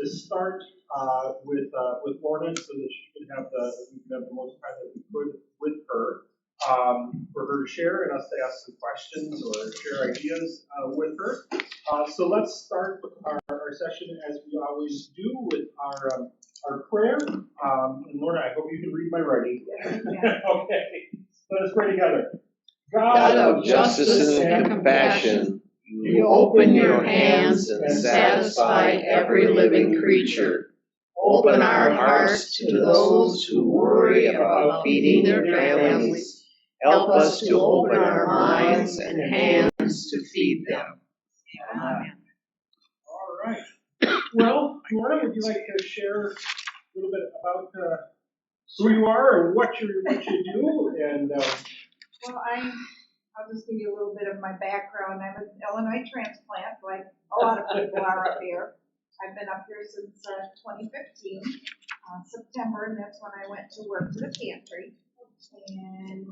is start with Lorna, so that we can have the most time that we could with her, for her to share and us to ask some questions or share ideas with her. So let's start our session as we always do with our prayer. And Lorna, I hope you can read my writing. Okay, let us pray together. God of justice and compassion, you open your hands and satisfy every living creature. Open our hearts to those who worry about feeding their families. Help us to open our minds and hands to feed them. Amen. All right. Well, Lorna, would you like to share a little bit about who you are and what you do? And well, I'll just give you a little bit of my background. I'm an Illinois transplant, like a lot of people are up here. I've been up here since 2015, September, and that's when I went to work for the pantry. And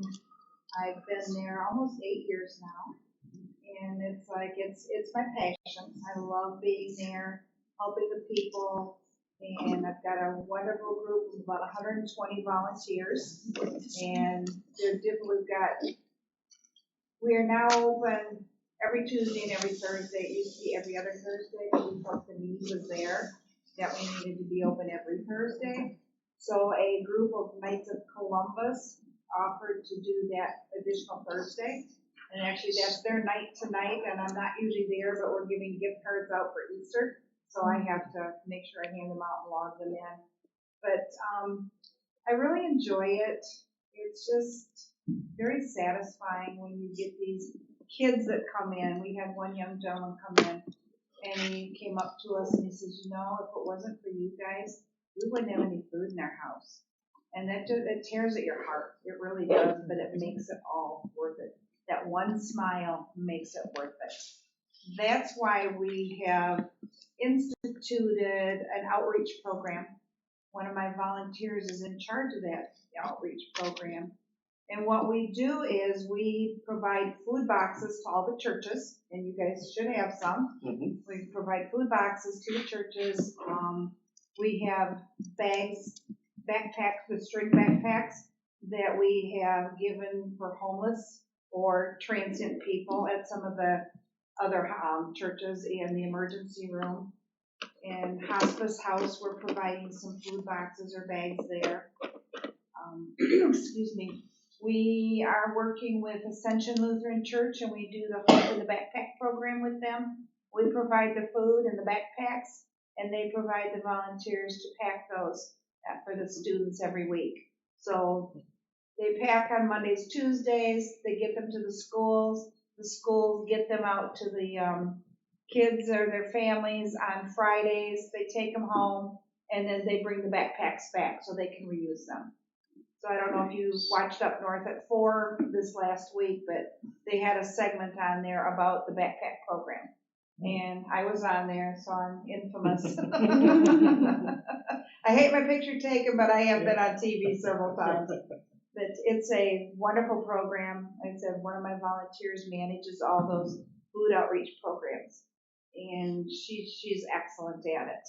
I've been there almost 8 years now. And it's my passion. I love being there, helping the people. And I've got a wonderful group of about 120 volunteers. And we are now open every Tuesday and every Thursday. It used to be every other Thursday, but we felt the need was there that we needed to be open every Thursday. So a group of Knights of Columbus offered to do that additional Thursday. And actually that's their night tonight, and I'm not usually there, but we're giving gift cards out for Easter. So I have to make sure I hand them out and log them in. But I really enjoy it. It's just very satisfying when you get these kids that come in. We had one young gentleman come in, and he came up to us and he says, if it wasn't for you guys, we wouldn't have any food in our house. And it tears at your heart. It really does, but it makes it all worth it. That one smile makes it worth it. That's why we have instituted an outreach program. One of my volunteers is in charge of that outreach program. And what we do is we provide food boxes to all the churches, and you guys should have some. Mm-hmm. We provide food boxes to the churches. We have backpacks with string backpacks that we have given for homeless or transient people at some of the other churches in the emergency room. And hospice house, we're providing some food boxes or bags there. Excuse me. We are working with Ascension Lutheran Church, and we do the Hope in the Backpack program with them. We provide the food and the backpacks, and they provide the volunteers to pack those for the students every week. So they pack on Mondays, Tuesdays. They get them to the schools. The schools get them out to the kids or their families on Fridays. They take them home, and then they bring the backpacks back so they can reuse them. So I don't know if you watched Up North at 4 this last week, but they had a segment on there about the backpack program. And I was on there, so I'm infamous. I hate my picture taken, but I have been on TV several times. But it's a wonderful program. Like I said, one of my volunteers manages all those food outreach programs, and she's excellent at it.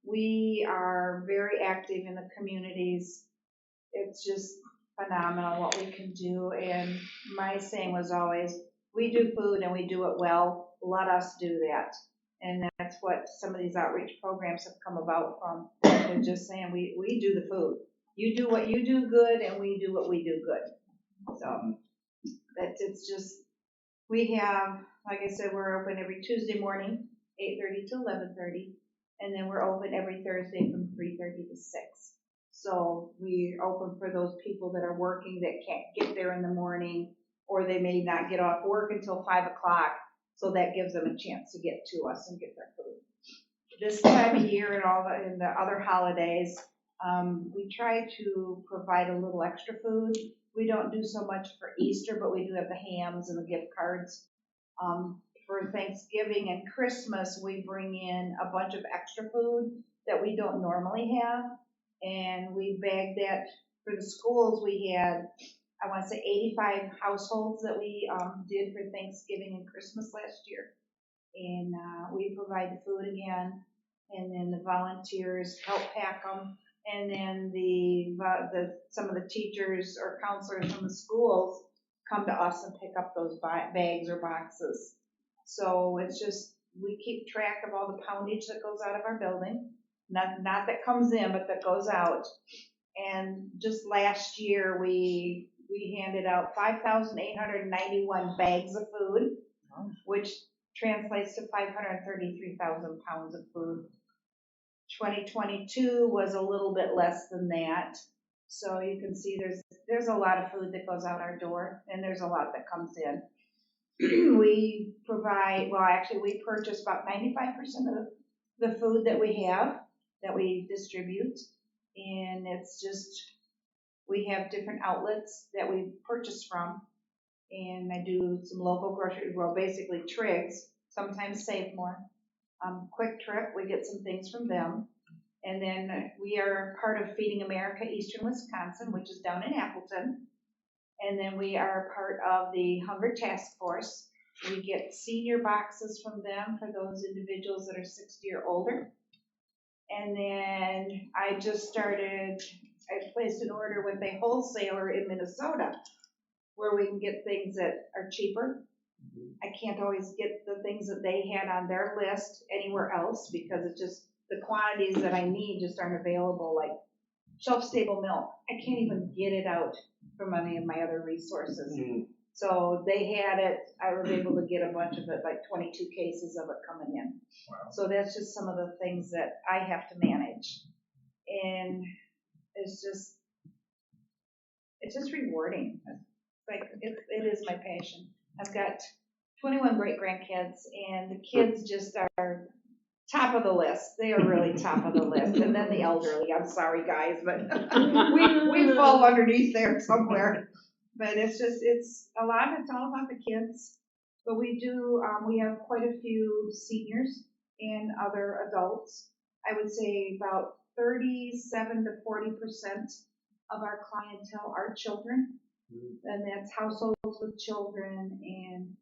We are very active in the communities. It's just phenomenal what we can do. And my saying was always, we do food and we do it well. Let us do that. And that's what some of these outreach programs have come about from. We're just saying we do the food. You do what you do good, and we do what we do good. So it's just, we have, like I said, we're open every Tuesday morning, 8:30 to 11:30, and then we're open every Thursday from 3:30 to 6. So we're open for those people that are working that can't get there in the morning, or they may not get off work until 5 o'clock. So that gives them a chance to get to us and get their food. This time of year and in the other holidays, we try to provide a little extra food. We don't do so much for Easter, but we do have the hams and the gift cards. For Thanksgiving and Christmas, we bring in a bunch of extra food that we don't normally have. And we bagged that for the schools. We had, I want to say, 85 households that we did for Thanksgiving and Christmas last year. And we provide the food again. and then the volunteers help pack them, and then some of the teachers or counselors from the schools come to us and pick up those bags or boxes. So it's just, we keep track of all the poundage that goes out of our building, not that comes in, but that goes out. And just last year, we handed out 5,891 bags of food, which translates to 533,000 pounds of food. 2022 was a little bit less than that. So you can see there's a lot of food that goes out our door, and there's a lot that comes in. We provide, well, actually, we purchase about 95% of the food that we have, that we distribute. And it's just, we have different outlets that we purchase from. And I do some local grocery, well, basically Triggs, sometimes Save More. Quick Trip, we get some things from them. And then we are part of Feeding America Eastern Wisconsin, which is down in Appleton. And then we are part of the Hunger Task Force. We get senior boxes from them for those individuals that are 60 or older. And then I placed an order with a wholesaler in Minnesota where we can get things that are cheaper. I can't always get the things that they had on their list anywhere else because it's just the quantities that I need just aren't available, like shelf-stable milk. I can't even get it out from any of my other resources. So they had it. I was able to get a bunch of it, like 22 cases of it coming in. Wow. So that's just some of the things that I have to manage. And it's just rewarding. Like it is my passion. I've got 21 great grandkids, and the kids just are top of the list. They are really top of the list. And then the elderly. I'm sorry, guys, but we fall underneath there somewhere. But it's a lot of it's all about the kids. But we have quite a few seniors and other adults. I would say about 37 to 40% of our clientele are children. And that's households with children, and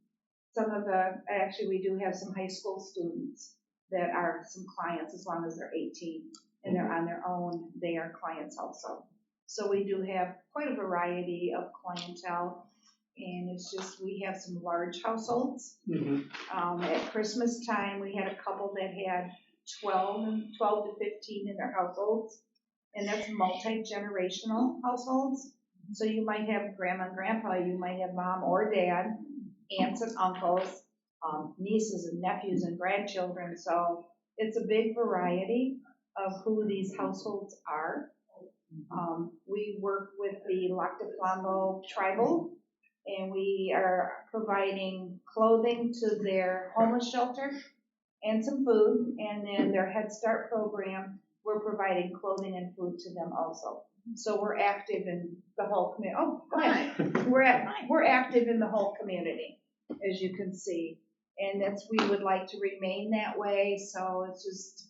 actually we do have some high school students that are some clients as long as they're 18 and they're on their own, they are clients also. So we do have quite a variety of clientele, and it's just, we have some large households. At Christmas time, we had a couple that had 12 to 15 in their households, and that's multi-generational households. So you might have grandma and grandpa, you might have mom or dad, aunts and uncles, nieces and nephews and grandchildren. So it's a big variety of who these households are. We work with the Lac de Flambeau tribal, and we are providing clothing to their homeless shelter and some food. And then their Head Start program, we're providing clothing and food to them also. So we're active in the whole community. Oh, go ahead. We're active in the whole community, as you can see. And we would like to remain that way. So it's just,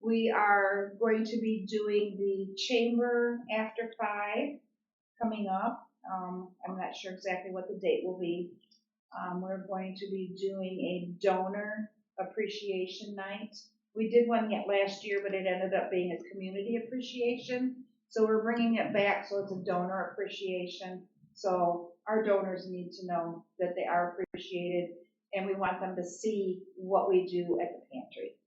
we are going to be doing the chamber after 5 coming up. I'm not sure exactly what the date will be. We're going to be doing a donor appreciation night. We did one last year, but it ended up being a community appreciation. So we're bringing it back, so it's a donor appreciation. So our donors need to know that they are appreciated, and we want them to see what we do at the pantry.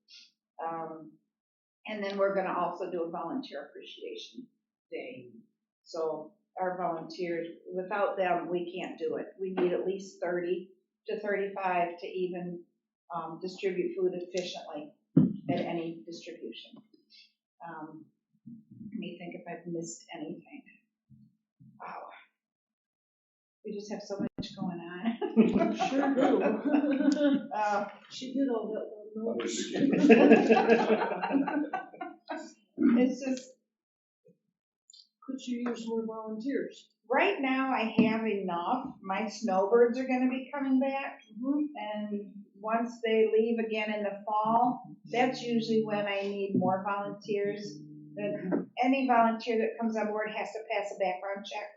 And then we're going to also do a volunteer appreciation day. So our volunteers, without them, we can't do it. We need at least 30 to 35 to even distribute food efficiently at any distribution. Let me think if I've missed anything. Wow. We just have so much going on. Sure do. She did all that. It's just, could you use more volunteers? right now I have enough. My snowbirds are going to be coming back. And once they leave again in the fall, that's usually when I need more volunteers. Any volunteer that comes on board has to pass a background check.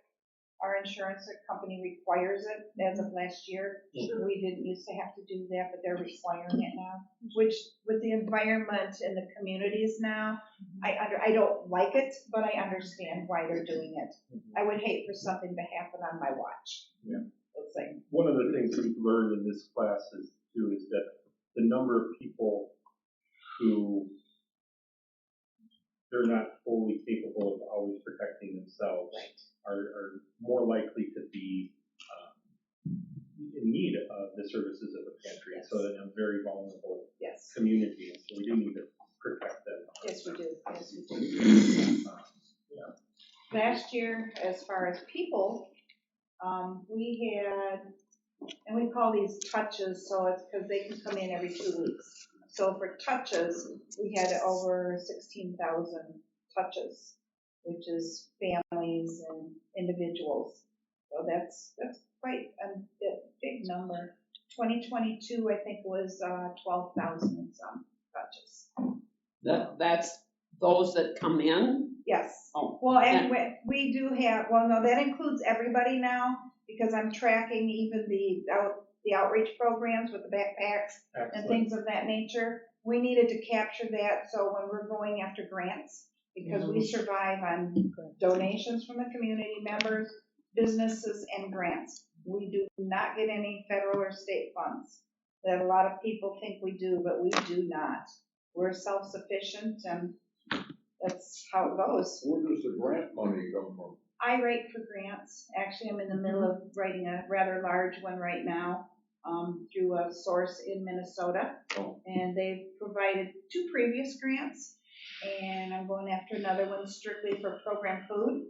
Our insurance company requires it as of last year. We didn't used to have to do that, but they're requiring it now. Which, with the environment and the communities now, I don't like it, but I understand why they're doing it. I would hate for something to happen on my watch. Yeah. It's like, One of the things we've learned in this class is that the number of people who they're not fully capable of always protecting themselves are more likely to be in need of the services of a pantry. Yes. So in a very vulnerable yes. community, so we do need to protect them. Yes, we do. Yes, we do. Yeah. Last year, as far as people, we had, and we call these touches, so it's because they can come in every 2 weeks. So for touches, we had over 16,000 touches, which is families and individuals. So that's quite a big number. 2022, I think, was 12,000 and some touches. That's those that come in? Yes. Oh. Well, and we do have, well, no, that includes everybody now, because I'm tracking even the outreach programs with the backpacks and things of that nature. We needed to capture that, so when we're going after grants, because we survive on donations from the community members, businesses, and grants. We do not get any federal or state funds that a lot of people think we do, but we do not. We're self-sufficient, and that's how it goes. Where does the grant money come from? I write for grants. Actually, I'm in the middle of writing a rather large one right now through a source in Minnesota. Oh. And they've provided 2 previous grants, and I'm going after another one strictly for program food.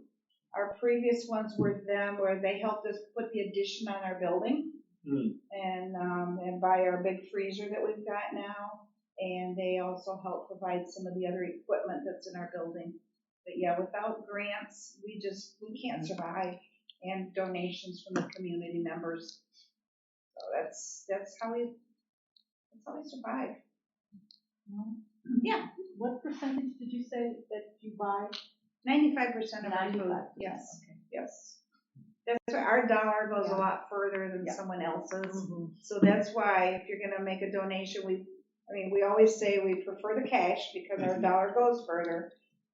Our previous ones were them where they helped us put the addition on our building and buy our big freezer that we've got now. And they also help provide some of the other equipment that's in our building. But yeah, without grants, we can't survive, and donations from the community members. So that's how we survive. Yeah. What percentage did you say that you buy? 95% of our food. 95%. Yes. Okay. Yes. That's why our dollar goes a lot further than someone else's. So that's why if you're going to make a donation, we always say we prefer the cash because our dollar goes further.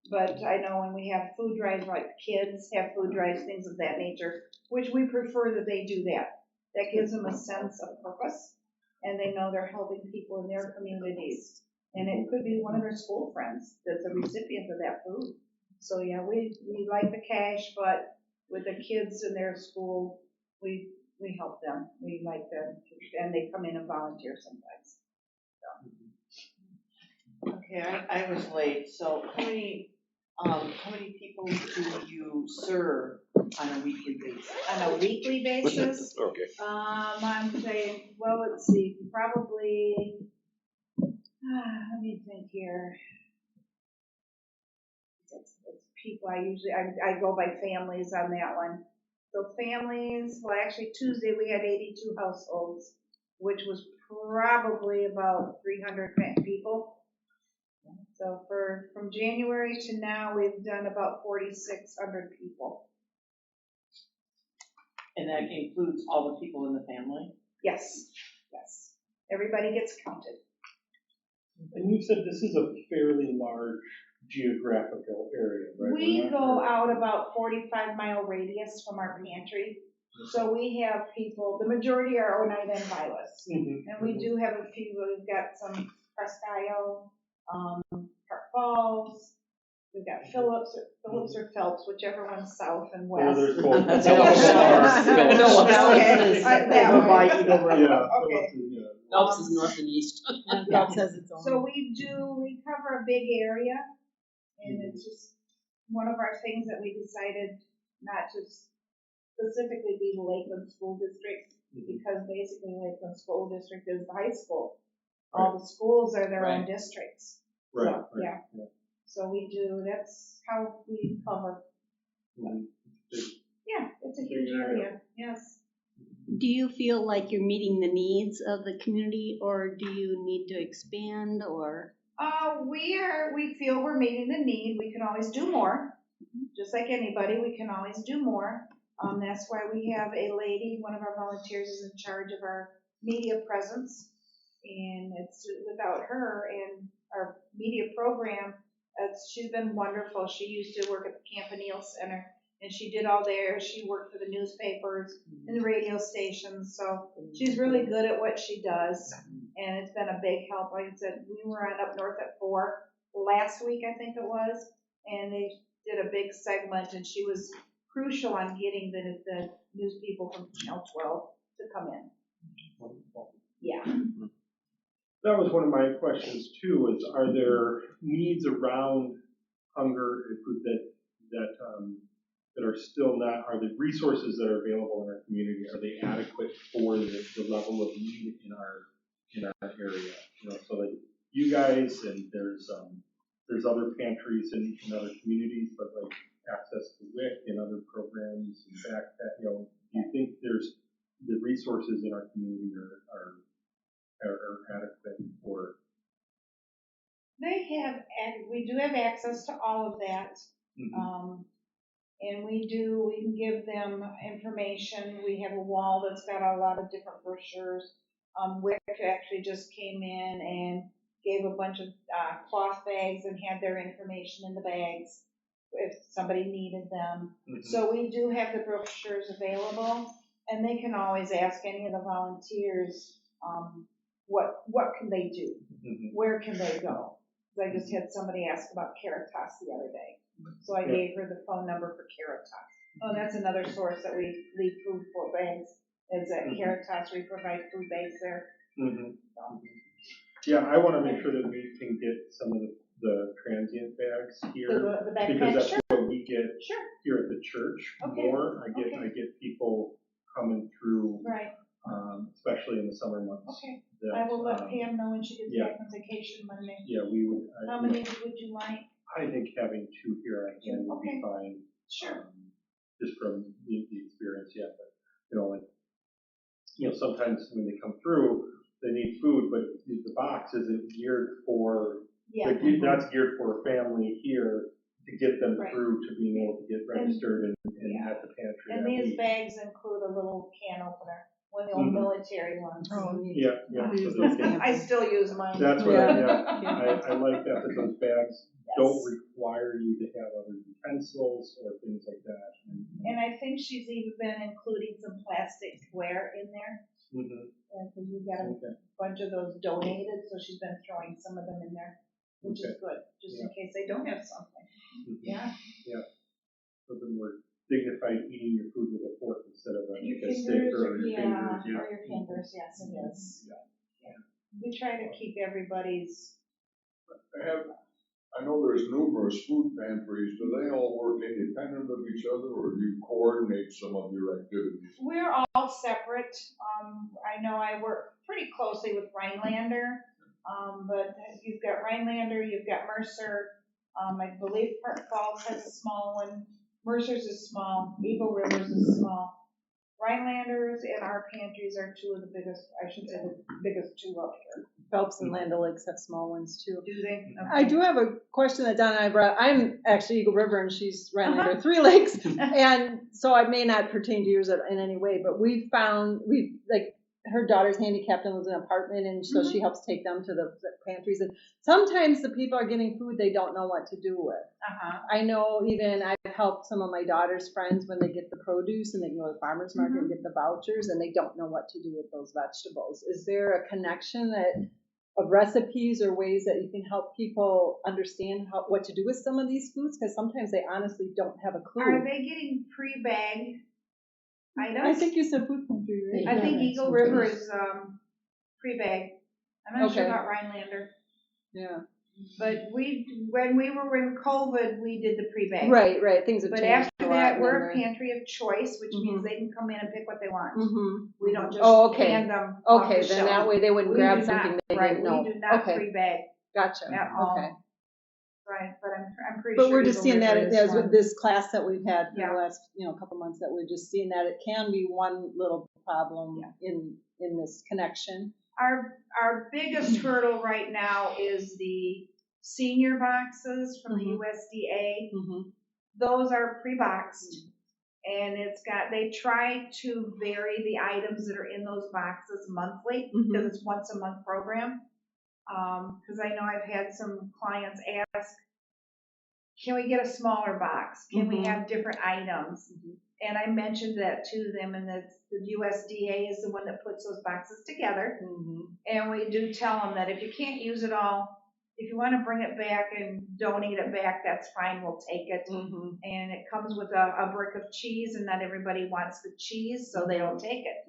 But I know when we have food drives, like kids have food drives, things of that nature, which we prefer that they do that. That gives them a sense of purpose, and they know they're helping people in their communities. And it could be one of their school friends that's a recipient of that food. So yeah, we like the cash, but with the kids in their school, we help them. We like them, and they come in and volunteer sometimes. So. Okay, I was late, so how many people do you serve on a weekly basis? On a weekly basis, Okay. I'm saying, well, let's see, probably, let me think here. It's people I go by families on that one. So families, well, actually Tuesday we had 82 households, which was probably about 300 people. So from January to now, we've done about 4,600 people. And that includes all the people in the family? Yes, yes. Everybody gets counted. And you said this is a fairly large geographical area, right? We go out about 45-mile radius from our pantry. So we have people, the majority are Oneida and Vilas. And we do have a few, we've got some Presque Isle, Park Falls, we've got Phillips or Phelps, whichever one's south and west. There's both. That's Phillips. Okay. Okay. Phelps is north and east. Phelps has its own. So we cover a big area, and it's just one of our things that we decided not to specifically be the Lakeland School District, because basically Lakeland School District is the high school. All the schools are their own districts. Right. So, yeah. So that's how we cover. Yeah, it's a huge area, yes. Do you feel like you're meeting the needs of the community, or do you need to expand, or? We feel we're meeting the need. We can always do more. Just like anybody, we can always do more. That's why we have a lady, one of our volunteers is in charge of our media presence. And it's without her and our media program, she's been wonderful. She used to work at the Campanile Center, and she did all there. She worked for the newspapers and the radio stations, so she's really good at what she does, and it's been a big help. Like I said, we were on Up North at 4 last week, I think it was, and they did a big segment, and she was crucial on getting the news people from Channel 12 to come in. Wonderful. Yeah. That was one of my questions too, is are there needs around hunger and food that are still not, are the resources that are available in our community, are they adequate for the level of need in our area? You know, so like you guys, and there's other pantries in other communities, but like access to WIC and other programs and backpack, you know, do you think there's the resources in our community are adequate for? We do have access to all of that. Mm-hmm. And we can give them information. We have a wall that's got a lot of different brochures. WIC actually just came in and gave a bunch of cloth bags and had their information in the bags if somebody needed them. Mm-hmm. So we do have the brochures available, and they can always ask any of the volunteers what can they do? Mm-hmm. Where can they go? I just had somebody ask about Caritas the other day. So I gave her the phone number for Caritas. Oh, that's another source that we leave food for bags, is at Caritas. We provide food bags there. Mm-hmm. So. Yeah, I want to make sure that we can get some of the transient bags here, the because that's what we get here at the church more. I get people coming through, right. Especially in the summer months. Okay. I will let Pam know when she gets back on vacation Monday. Yeah, we would. How many would you like? I think having 2 here at hand would be fine. Sure. Just from the experience, but sometimes when they come through, they need food, but the box isn't geared for. That's geared for a family here to get them through to being able to get registered and at the pantry. And these bags include a little can opener. One of the old military ones. Oh, yeah. So I still use mine. That's what I like that those bags don't require you to have other utensils or things like that. And I think she's even been including some plastic ware in there. Mm-hmm. Because we got a bunch of those donated, so she's been throwing some of them in there, which is good, just in case they don't have something. Mm-hmm. Yeah. Yeah. So then we're dignified eating your food with a fork instead of a stick or your fingers. Yeah, or your fingers, yes, it is. Yeah. We try to keep everybody's. I know there's numerous food pantries. Do they all work independent of each other, or do you coordinate some of your activities? We're all separate. I know I work pretty closely with Rhinelander, but you've got Rhinelander, you've got Mercer. I believe Park Falls has a small one. Mercer's is small. Eagle Rivers is small. Rhinelanders and our pantries are 2 of the biggest, I should say the biggest 2 up here. Phelps and Land O'Lakes have small ones too. Do they? Okay. I do have a question that Donna and I brought. I'm actually Eagle River and she's Rhinelander 3 Lakes. And so it may not pertain to yours in any way, but her daughter's handicapped and lives in an apartment, and so she helps take them to the pantries. And sometimes the people are getting food they don't know what to do with. I know even I've helped some of my daughter's friends when they get the produce and they can go to the farmer's market and get the vouchers, and they don't know what to do with those vegetables. Is there a connection of recipes or ways that you can help people understand what to do with some of these foods? Because sometimes they honestly don't have a clue. Are they getting pre-bagged items? I think you said food pantry, right? I think Eagle River is pre-bagged. I'm not sure about Rhinelander. Yeah. But when we were in COVID, we did the pre-bag. Right. Things have changed. But after that, we're a pantry of choice, which means they can come in and pick what they want. We don't just hand them off the then shelf. That way they wouldn't grab something they didn't know. We do not pre-bag. Gotcha. At all. Right, but I'm pretty sure. But we're just seeing that as with this class that we've had for the last couple months, that we're just seeing that it can be one little problem in this connection. Our biggest hurdle right now is the senior boxes from the USDA. Those are pre-boxed, And they try to vary the items that are in those boxes monthly, Mhm. because it's once a month program. Because I know I've had some clients ask, can we get a smaller box? Can we Mhm. have different items? And I mentioned that to them, and the USDA is the one that puts those boxes together. And we do tell them that if you can't use it all, if you want to bring it back and donate it back, that's fine, we'll take it. And it comes with a brick of cheese, and not everybody wants the cheese, so they don't take it.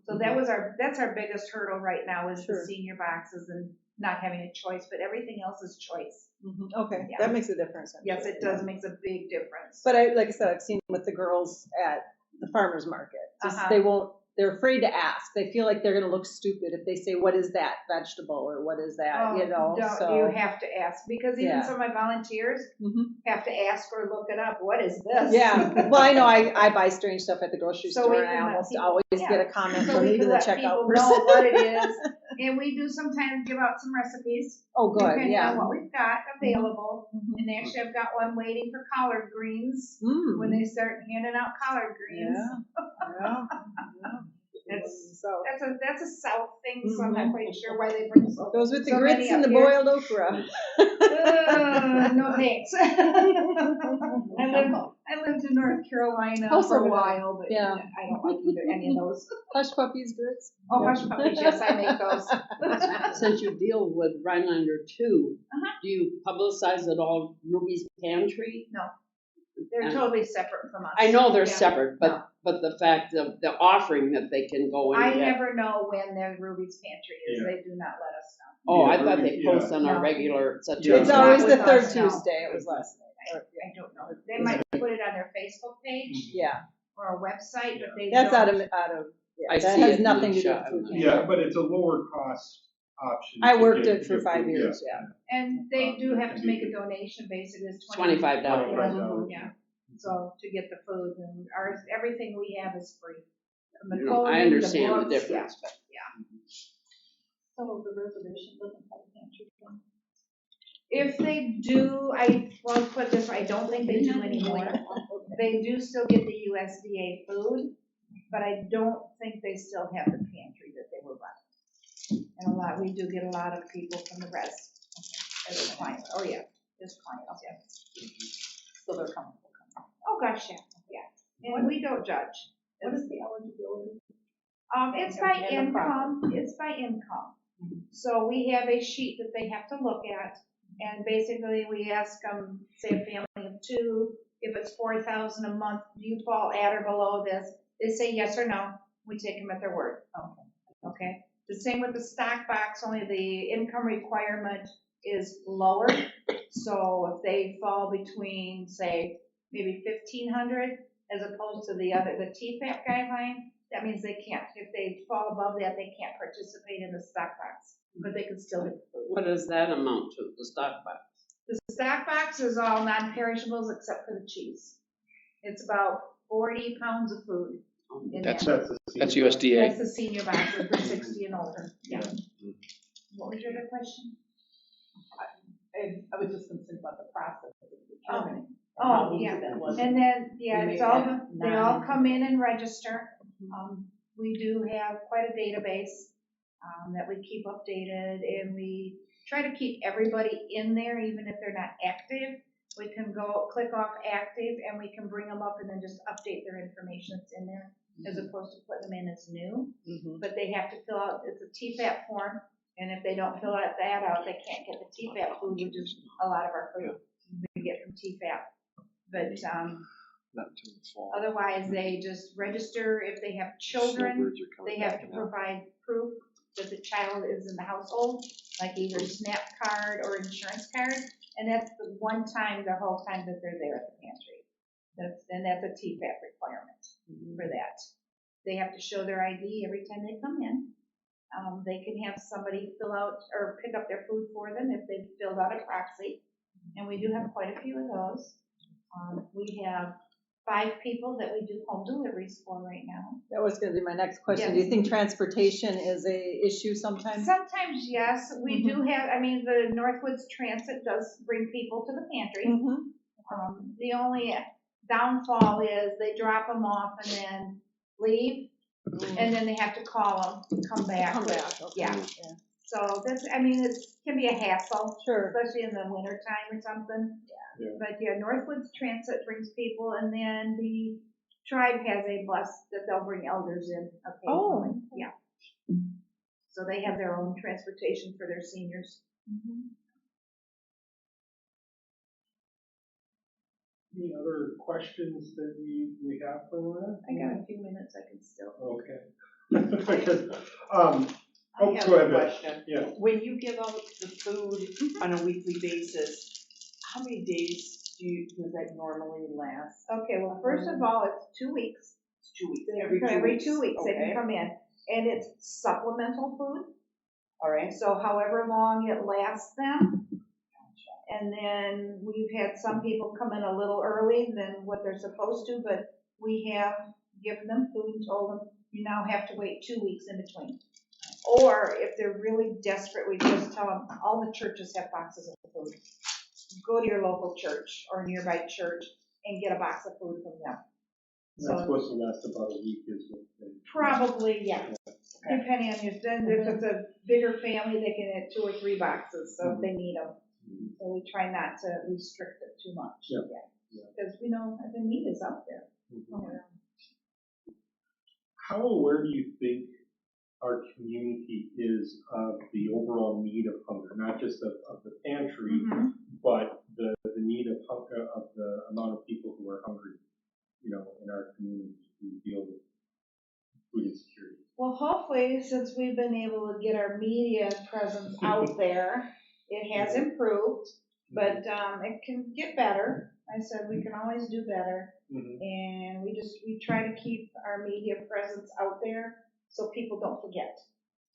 So that's our biggest hurdle right now is the senior boxes and not having a choice, but everything else is choice. Okay, Yeah. that makes a difference. Yes, it does, makes a big difference. But like I said, I've seen with the girls at the farmer's market. Just, they're afraid to ask. They feel like they're going to look stupid if they say, what is that vegetable or what is that, you know? You have to ask, because even some of my volunteers have to ask or look it up. What is this? Yeah, well, I know I buy strange stuff at the grocery So store, and I almost always get a comment from either the checkout person. Know what it is. And we do sometimes give out some recipes. Oh, good, depending yeah. on what we've got available. And actually, I've got one waiting for collard greens when they start handing out collard greens. Yeah. That's a South thing, so I'm not quite sure why they bring goes with the so grits and the here. boiled okra. No thanks. I lived in North Carolina for a while, but I don't like either any of those. Hush puppies grits. Oh, hush puppies, yes, I make those. Since you deal with Rhinelander too, do you publicize it all Ruby's Pantry? No, they're totally separate from us. I know they're separate, but the fact of the offering that they can go in. I never know when their Ruby's Pantry is. Yeah. They do not let us know. Oh, I thought they post on our regular. It's always the third Tuesday. It was last night. I don't know. They might put it on their Facebook page. Yeah. Or a website, but they That's don't. out of I that see has it nothing to in do the with shop. food. Yeah, but it's a lower cost option. I to worked get- it for get 5 food, years, And they do have to make a donation, basically, it's $25. $25. Yeah, so to get the food, and everything we have is free. From the You know, I clothing, understand the books, difference, but So the reservation doesn't have a pantry. If they do, well, put it this way, I don't think they do anymore. They do still get the USDA food, but I don't think they still have the pantry that they were running. And we do get a lot of people from the rest as a client. Oh, yeah, just clients, yeah. So they're coming. Oh, gosh, yeah. And we don't judge. What is the eligibility? It's by income. It's by income. So we have a sheet that they have to look at, and basically we ask them, say a family of 2, if it's $4,000 a month, do you fall at or below this? They say yes or no. We take them at their word. Okay. The same with the stock box. Only the income requirement is lower. So if they fall between, say, maybe $1,500 as opposed to the TFAP guideline, that means they can't. If they fall above that, they can't participate in the stock box, but they can still get food. what does that amount to, the stock box? The stock box is all non-perishables except for the cheese. It's about 40 pounds of food in That's there. That's USDA. That's the senior box for 60 and older. Yeah. What was your other question? I was just concerned about the process of determining. Oh, yeah. And then, it's all, they all come in and register. We do have quite a database that we keep updated, and we try to keep everybody in there, even if they're not active. We can go click off active, and we can bring them up and then just update their information that's in there, as opposed to putting them in as new. But they have to fill out, it's a TFAP form, and if they don't fill that out, they can't get the TFAP food, which is a lot of our food we get from TFAP. But Not until the fall. otherwise, they just register. If they have children, Snowbirds are coming they have back to now. provide proof that the child is in the household, like either SNAP card or insurance card, and that's the one time, the whole time that they're there at the pantry. That's a TFAP requirement for that. They have to show their ID every time they come in. They can have somebody fill out or pick up their food for them if they've filled out a proxy, and we do have quite a few of those. We have 5 people that we do home deliveries for right now. That was going to be my next question. Yes. Do you think transportation is a issue sometimes? Sometimes, yes. We do have, the Northwoods Transit does bring people to the pantry. The only downfall is they drop them off and then leave, and then they have to call them, come back. Come back, okay. Yeah. So that's, I mean, it can be a hassle, Sure. especially in the winter time or something. Yeah. But yeah, Northwoods Transit brings people, and then the tribe has a bus that they'll bring elders in occasionally. Oh. Yeah. So they have their own transportation for their seniors. Any other questions that we have for Lorna? I got a few minutes, I can still. Okay. I Oh, have go a ahead, Vic. question. Yeah. When you give out the food on a weekly basis, how many days does that normally last? Okay, well, first of all, it's 2 weeks. It's 2 weeks. Every 2 weeks they Okay. can come in, and it's supplemental food. All right. So however long it lasts them. And then we've had some people come in a little early than what they're supposed to, but we have given them food and told them, you now have to wait 2 weeks in between. Or if they're really desperate, we just tell them, all the churches have boxes of food. Go to your local church or nearby church and get a box of food from them. That's supposed to last about a week, is what they. Probably, yeah. Depending on your, then if it's a bigger family, they can have 2 or 3 boxes, so if they need them. So we try not to restrict it too much. Yeah. Because we know the need is out there. How aware do you think our community is of the overall need of hunger, not just of the pantry, but the need of hunger, of the amount of people who are hungry, in our community who deal with food insecurity? Well, hopefully, since we've been able to get our media presence out there, it has improved, but it can get better. I said we can always do better, and we try to keep our media presence out there so people don't forget.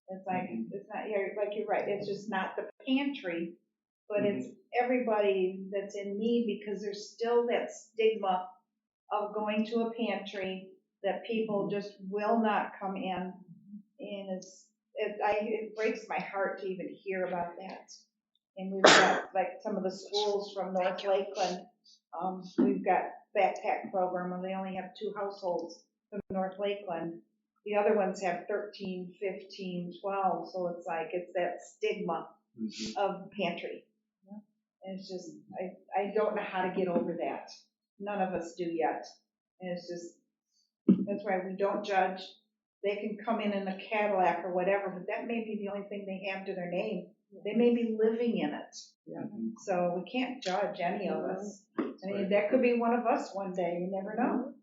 It's like it's not like you're right. It's just not the pantry, but it's everybody that's in need, because there's still that stigma of going to a pantry that people just will not come in, and it breaks my heart to even hear about that. And we've got like some of the schools from North Lakeland. We've got backpack program, and they only have 2 households from North Lakeland. The other ones have 13, 15, 12. So it's like it's that stigma of pantry. And it's just I don't know how to get over that. None of us do yet. And it's just that's why we don't judge. They can come in a Cadillac or whatever, but that may be the only thing they have to their name. They may be living in it. So we can't judge any of us. I mean, that could be one of us one day. You never know.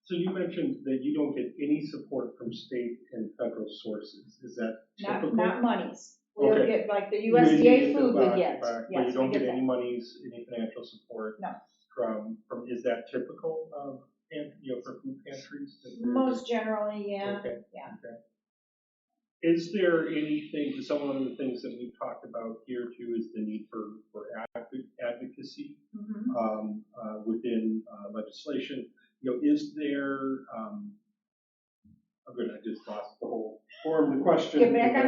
So you mentioned that you don't get any support from state and federal sources. Is that typical? Not monies. We don't get like the You may USDA get food the we back, get. but Yes, you don't we get that. any monies, any financial support. No. From is that typical of for food pantries? Most generally, yeah. Okay. Yeah. Okay. Is there anything, some of the things that we've talked about here too, is the need for advocacy within legislation? Is there, I just lost the whole form of the question. Get back on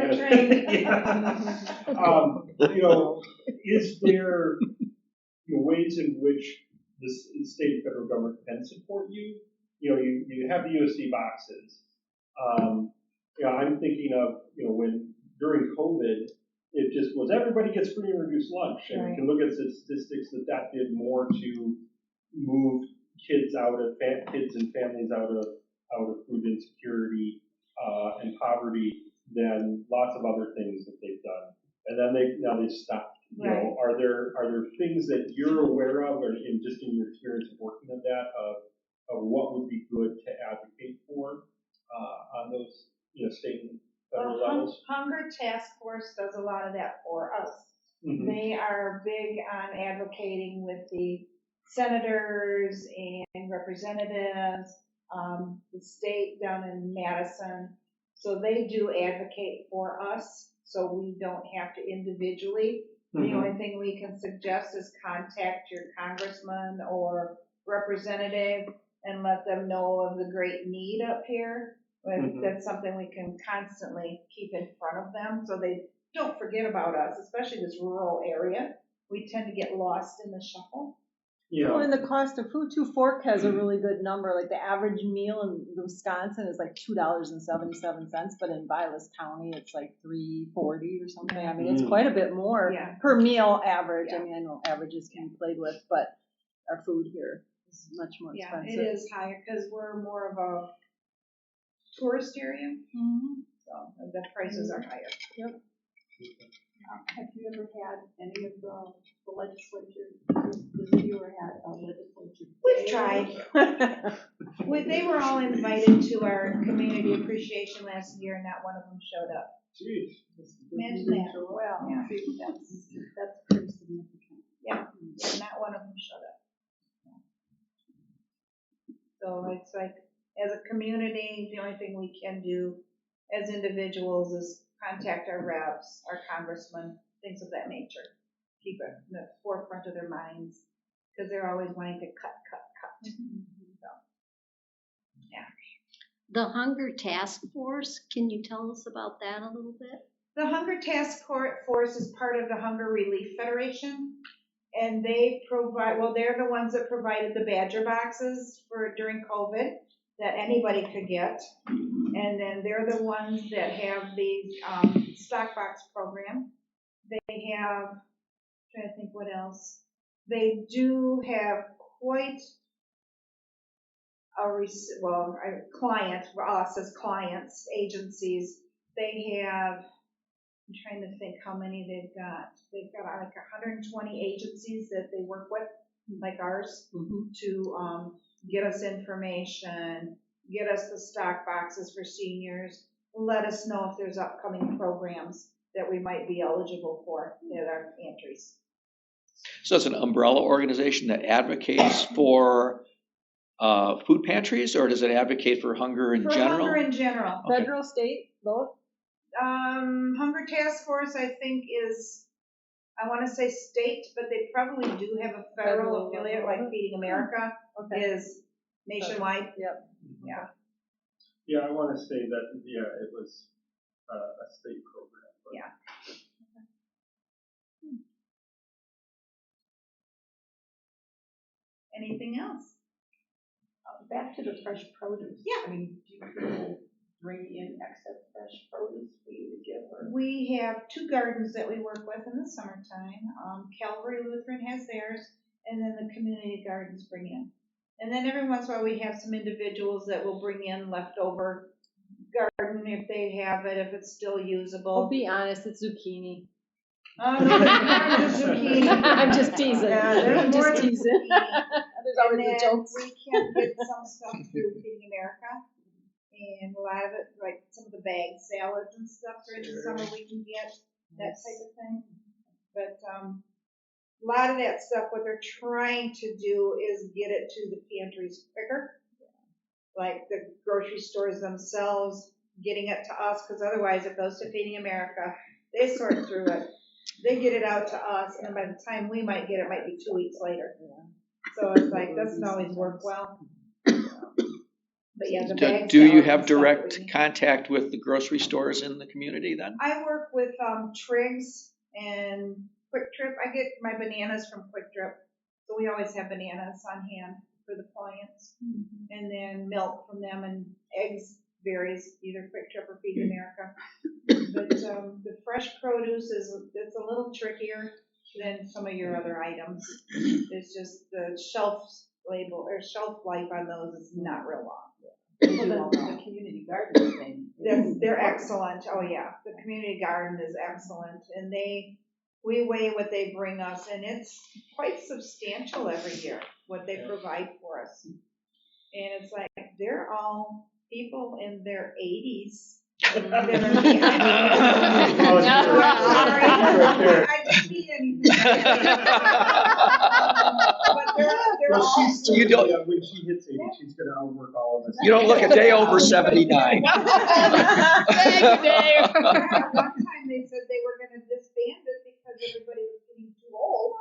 the train. Is there ways in which the state and federal government can support you? You have the USD boxes. I'm thinking of, when during COVID, it just was everybody gets free and reduced lunch. And we can look at statistics that did more to move kids and families out of food insecurity and poverty than lots of other things that they've done. And then they've stopped. Are there things that you're aware of, or in your experience of working on that, of what would be good to advocate for on those state and federal levels? Hunger Task Force does a lot of that for us. They are big on advocating with the senators and representatives, the state down in Madison. So they do advocate for us, so we don't have to individually. The only thing we can suggest is contact your congressman or representative and let them know of the great need up here. That's something we can constantly keep in front of them so they don't forget about us, especially this rural area. we tend to get lost in the shuffle. Well, Yeah, and the cost of food too, Fork has a really good number, like the average meal in Wisconsin is like $2.77, but in Vilas County, it's like $3.40 or something. I mean, it's quite a bit more Yeah. per meal average. I Yeah. mean, I know averages can be played with, but our food here is much more Yeah, expensive. it is higher because we're more of a tourist area, so the prices are higher. Have you ever had any of the legislature, have you ever had a legislature? We've tried. They were all invited to our community appreciation last year, and not one of them showed up. geez. Imagine that. Well, Yeah. that's pretty significant. Yeah, not one of them showed up. So it's like, as a community, the only thing we can do as individuals is contact our reps, our congressmen, things of that nature. Keep it in the forefront of their minds, because they're always wanting to cut. So, yeah. The Hunger Task Force, can you tell us about that a little bit? The Hunger Task Force is part of the Hunger Relief Federation, and they provide, well, they're the ones that provided the Badger boxes during COVID that anybody could get. And then they're the ones that have the stock box program. They have, I'm trying to think what else. They do have quite a client, for us as clients, agencies. They have, I'm trying to think how many they've got. They've got like 120 agencies that they work with, like ours, to get us information, get us the stock boxes for seniors, let us know if there's upcoming programs that we might be eligible for at our pantries. So it's an umbrella organization that advocates for food pantries, or does it advocate for hunger in general? For hunger in general. Okay. Federal, state, both? Hunger Task Force, I think, is, I want to say state, but they probably do have a federal affiliate, like Feeding America is nationwide. Yep. Yeah. Yeah, I want to say that, it was a state program. But Yeah. Anything else? Back to the fresh produce. Yeah. I mean, do you bring in excess fresh produce for you to give? Or? We have 2 gardens that we work with in the summertime. Calvary Lutheran has theirs, and then the community gardens bring in. And then every once in a while we have some individuals that will bring in leftover garden if they have it, if it's still usable. Well, be honest, it's zucchini. Oh, no, there's more than zucchini. I'm just teasing. Yeah, there's I'm more just than teasing. zucchini. There's And always the then jokes. we can get some stuff through Feeding America. And a lot of it, like some of the bag salads and stuff during the summer we can get, that type of thing. But a lot of that stuff, what they're trying to do is get it to the pantries quicker. Like the grocery stores themselves getting it to us, because otherwise it goes to Feeding America. They sort through it. They get it out to us, and by the time we might get it, might be 2 weeks later. So it's like, doesn't always work well. But yeah, the bag Do you salads have and stuff direct that we need. contact with the grocery stores in the community then? I work with Triggs and Quick Trip. I get my bananas from Quick Trip, so we always have bananas on hand for the clients. And then milk from them, and eggs varies, either Quick Trip or Feed America. But the fresh produce it's a little trickier than some of your other items. It's just the shelf life on those is not real long. Well, the community garden thing. They're excellent. Oh yeah, the community garden is excellent, and we weigh what they bring us, and it's quite substantial every year what they provide for us. And it's like they're all people in their 80s. That are sorry, I didn't mean anything. But they're all. You don't- when she hits 80, she's going to outwork all of us. You don't look a day over 79. Thank you, Dave. At one time they said they were going to disband it because everybody was getting too old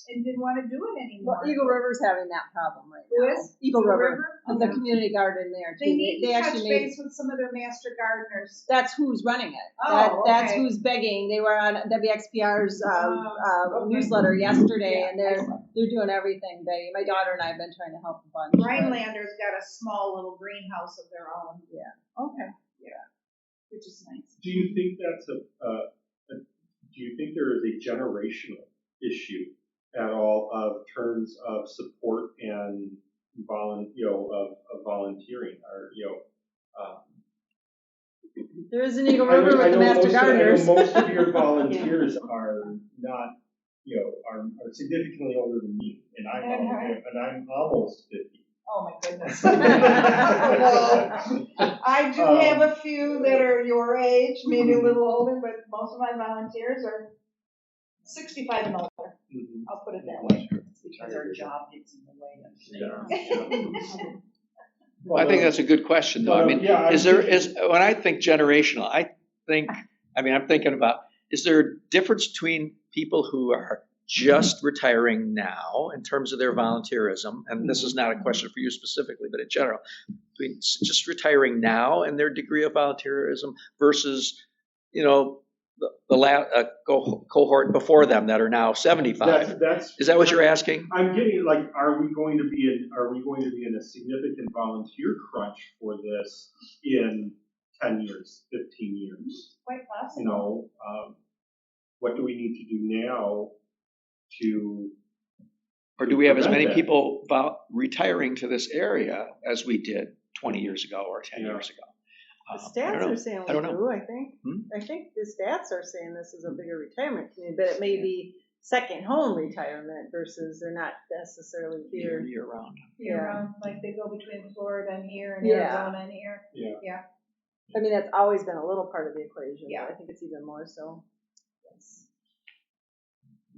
and and didn't want to do it anymore. Well, Eagle River's having that problem right Who now. is? Eagle River, and the Okay. community garden there too. They need to touch actually made, base with some of their master gardeners. that's who's running it. Oh, That's okay. who's begging. They were on WXPR's Okay. newsletter yesterday, Yeah, and they're doing everything. My daughter and I have been trying to help a bunch. Rhinelander's got a small little greenhouse of their own. Yeah. Okay. Yeah. Which is nice. Do you think that's do you think there is a generational issue at all of terms of support and of volunteering, or There is an Eagle River with the master gardeners. Most of your volunteers are not, are significantly older than me, and I'm almost 50. Oh, my goodness. Well, I do have a few that are your age, maybe a little older, but most of my volunteers are 65 and older. Mm-hmm. I'll put it that way. Because our job gets in the way. Well, I think that's a good question, though. I mean, when I think generational, I'm thinking about, is there a difference between people who are just retiring now in terms of their volunteerism, and this is not a question for you specifically, but in general, between just retiring now and their degree of volunteerism versus, the cohort before them that are now 75. Is that what you're asking? I'm getting are we going to be in a significant volunteer crunch for this in 10 years, 15 years? Quite possible. What do we need to do now or do we have as many people retiring to this area as we did 20 years ago or 10 years ago? The stats are saying we do, I think. Hmm? I think the stats are saying this is a bigger retirement community, but it may be second home retirement versus they're not necessarily here. Year round. Yeah, like they go between Florida and here and Yeah. Arizona and here. Yeah. I mean, that's always been a little part of the equation, Yeah. but I think it's even more so. Yes.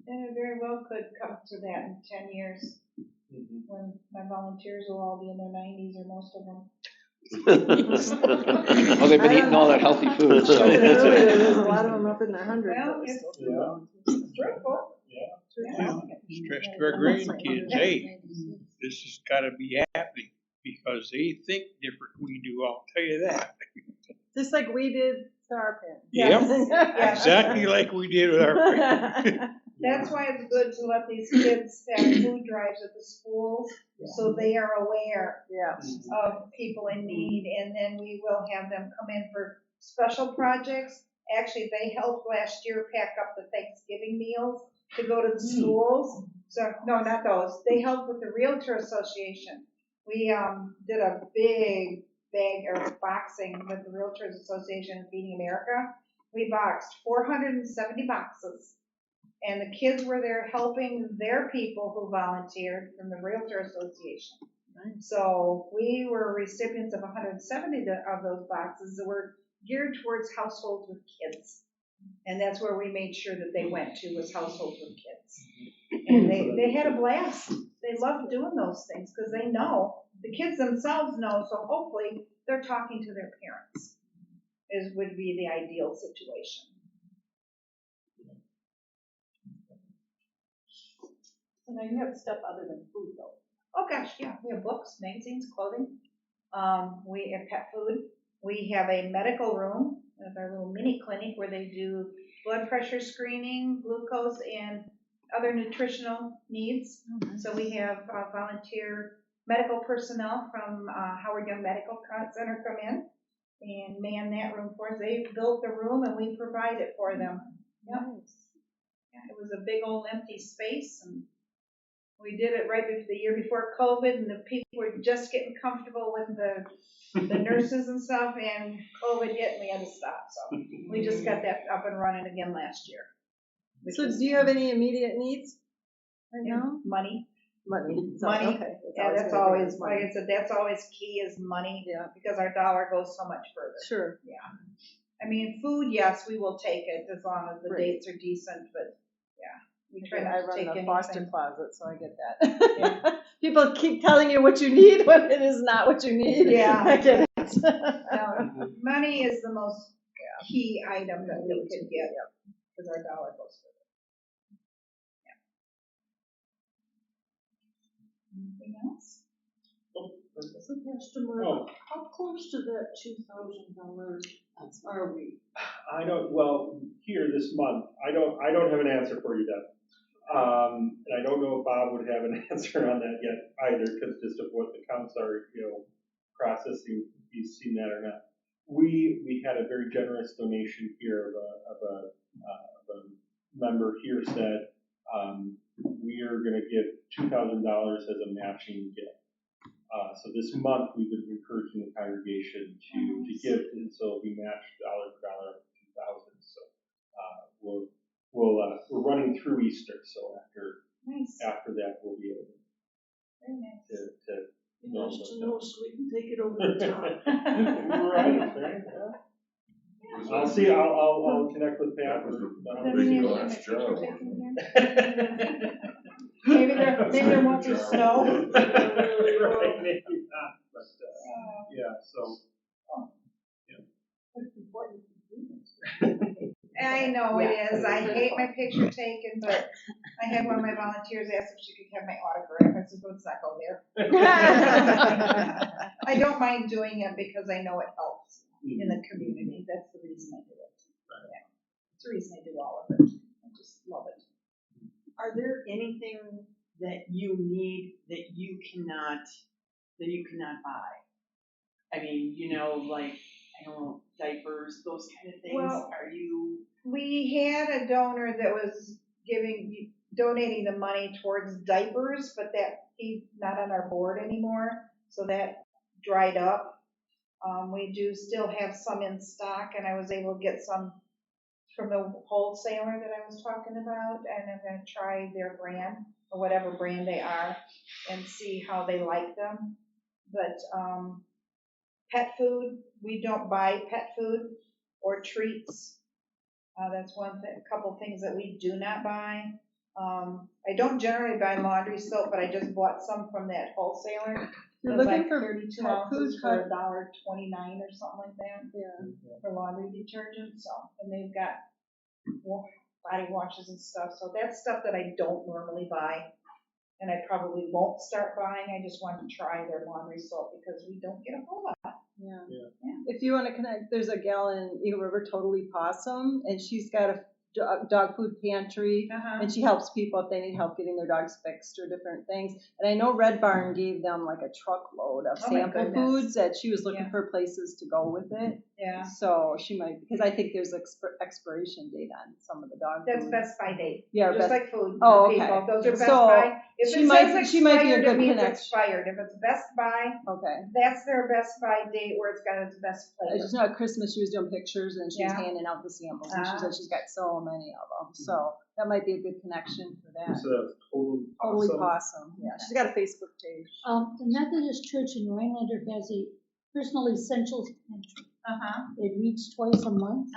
And it very well could come to that in 10 years, when my volunteers will all be in their 90s, or most of them. Well, they've been eating all that healthy food. So. There's a lot of them up in their hundreds. Well, it's truthful. Stress to our grandkids, hey, this has got to be happening because they think different we do, I'll tell you that. Just like we did to our parents. Yep, exactly like we did with our parents. That's why it's good to let these kids have food drives at the schools, so they are aware of people in need, and then we will have them come in for special projects. Actually, they helped last year pack up the Thanksgiving meals to go to the schools. So, no, not those. They helped with the Realtor Association. We did a big bag or boxing with the Realtors Association of Feeding America. We boxed 470 boxes. And the kids were there helping their people who volunteered from the Realtor Association. Nice. So we were recipients of 170 of those boxes that were geared towards households with kids. And that's where we made sure that they went to, was households with kids. And they had a blast. They loved doing those things because they know, the kids themselves know, so hopefully they're talking to their parents, would be the ideal situation. So now you have stuff other than food, though. Oh gosh, yeah, we have books, magazines, clothing. We have pet food. We have a medical room with our little mini clinic where they do blood pressure screening, glucose, and other nutritional needs. Mm-hmm. So we have volunteer medical personnel from Howard Young Medical Center come in and man that room for us. They built the room and we provide it for them. Yep. Nice. Yeah, it was a big old empty space, and we did it right the year before COVID, and the people were just getting comfortable with the nurses and stuff, and COVID hit and we had to stop. So we just got that up and running again last year. So do you have any immediate needs right now? Money. So, money. Okay. That's always, like I said, that's always key is money. Yeah. Because our dollar goes so much further. Sure. Yeah. I mean, food, yes, we will take it as long as the dates are decent, but yeah. We try not to take anything. I run the foster closet, so I get that. Yeah. People keep telling you what you need when it is not what you need. Yeah. I get it. No, money is the most key item that we could get because our dollar goes further. Anything else? Mr. Customer, Oh. how close to that $2,000 are we? I don't, well, here this month, I don't have an answer for you, Deb. And I don't know if Bob would have an answer on that yet either, because just of what the counts are, processing, if he's seen that or not. We had a very generous donation here of a member here said, we are gonna give $2,000 as a matching gift. So this month, we've been encouraging the congregation to give, and so we matched dollar for dollar up to 2,000. So we're running through Easter. So after that, we'll be able to Nice to know so we can take it over the top. right. Yeah. I'll see. I'll connect with Pat. Maybe there won't be snow. Right, maybe not. But yeah. So. I know it is. I hate my picture taken, but I had one of my volunteers ask if she could have my autograph. I said, let's not go there. I don't mind doing it because I know it helps in the community. That's the reason I do it. Yeah. It's the reason I do all of it. I just love it. Are there anything that you need that you cannot buy? I mean, like, I don't know, diapers, those kind of things. Well, are you? We had a donor that was donating the money towards diapers, but that he's not on our board anymore, so that dried up. We do still have some in stock, and I was able to get some from the wholesaler that I was talking about, and I'm going to try their brand, or whatever brand they are, and see how they like them. But pet food, we don't buy pet food or treats. That's a couple things that we do not buy. I don't generally buy laundry soap, but I just bought some from that wholesaler. You're It was looking like for 32 pet ounces food, for $1.29 or something like that. Yeah. For laundry detergent. So, and they've got body washes and stuff. So that's stuff that I don't normally buy, and I probably won't start buying. I just want to try their laundry soap because we don't get a whole lot. Yeah. If you want to connect, there's a gal in Eagle River, Totally Possum, and she's got a dog food pantry, and she helps people if they need help getting their dogs fixed or different things. And I know Red Barn gave them like a truckload of sample foods that she was looking for places to go with it. Yeah. So she might, because I think there's expiration date on some of the dog That's food. Best By date. Yeah, just like food. Oh, okay. People. Those are Best So By. If she it might says be a expired, good it means connection. expired. If it's Best By, that's their Best By date where it's got its best flavor. I just know at Christmas she was doing pictures and she was handing out the samples, and she said she's got so many of them. So that might be a good connection for that. So that's Totally Possum. Yeah, she's got a Facebook page. The Methodist Church in Rhinelander has a personal essentials pantry. It meets twice a month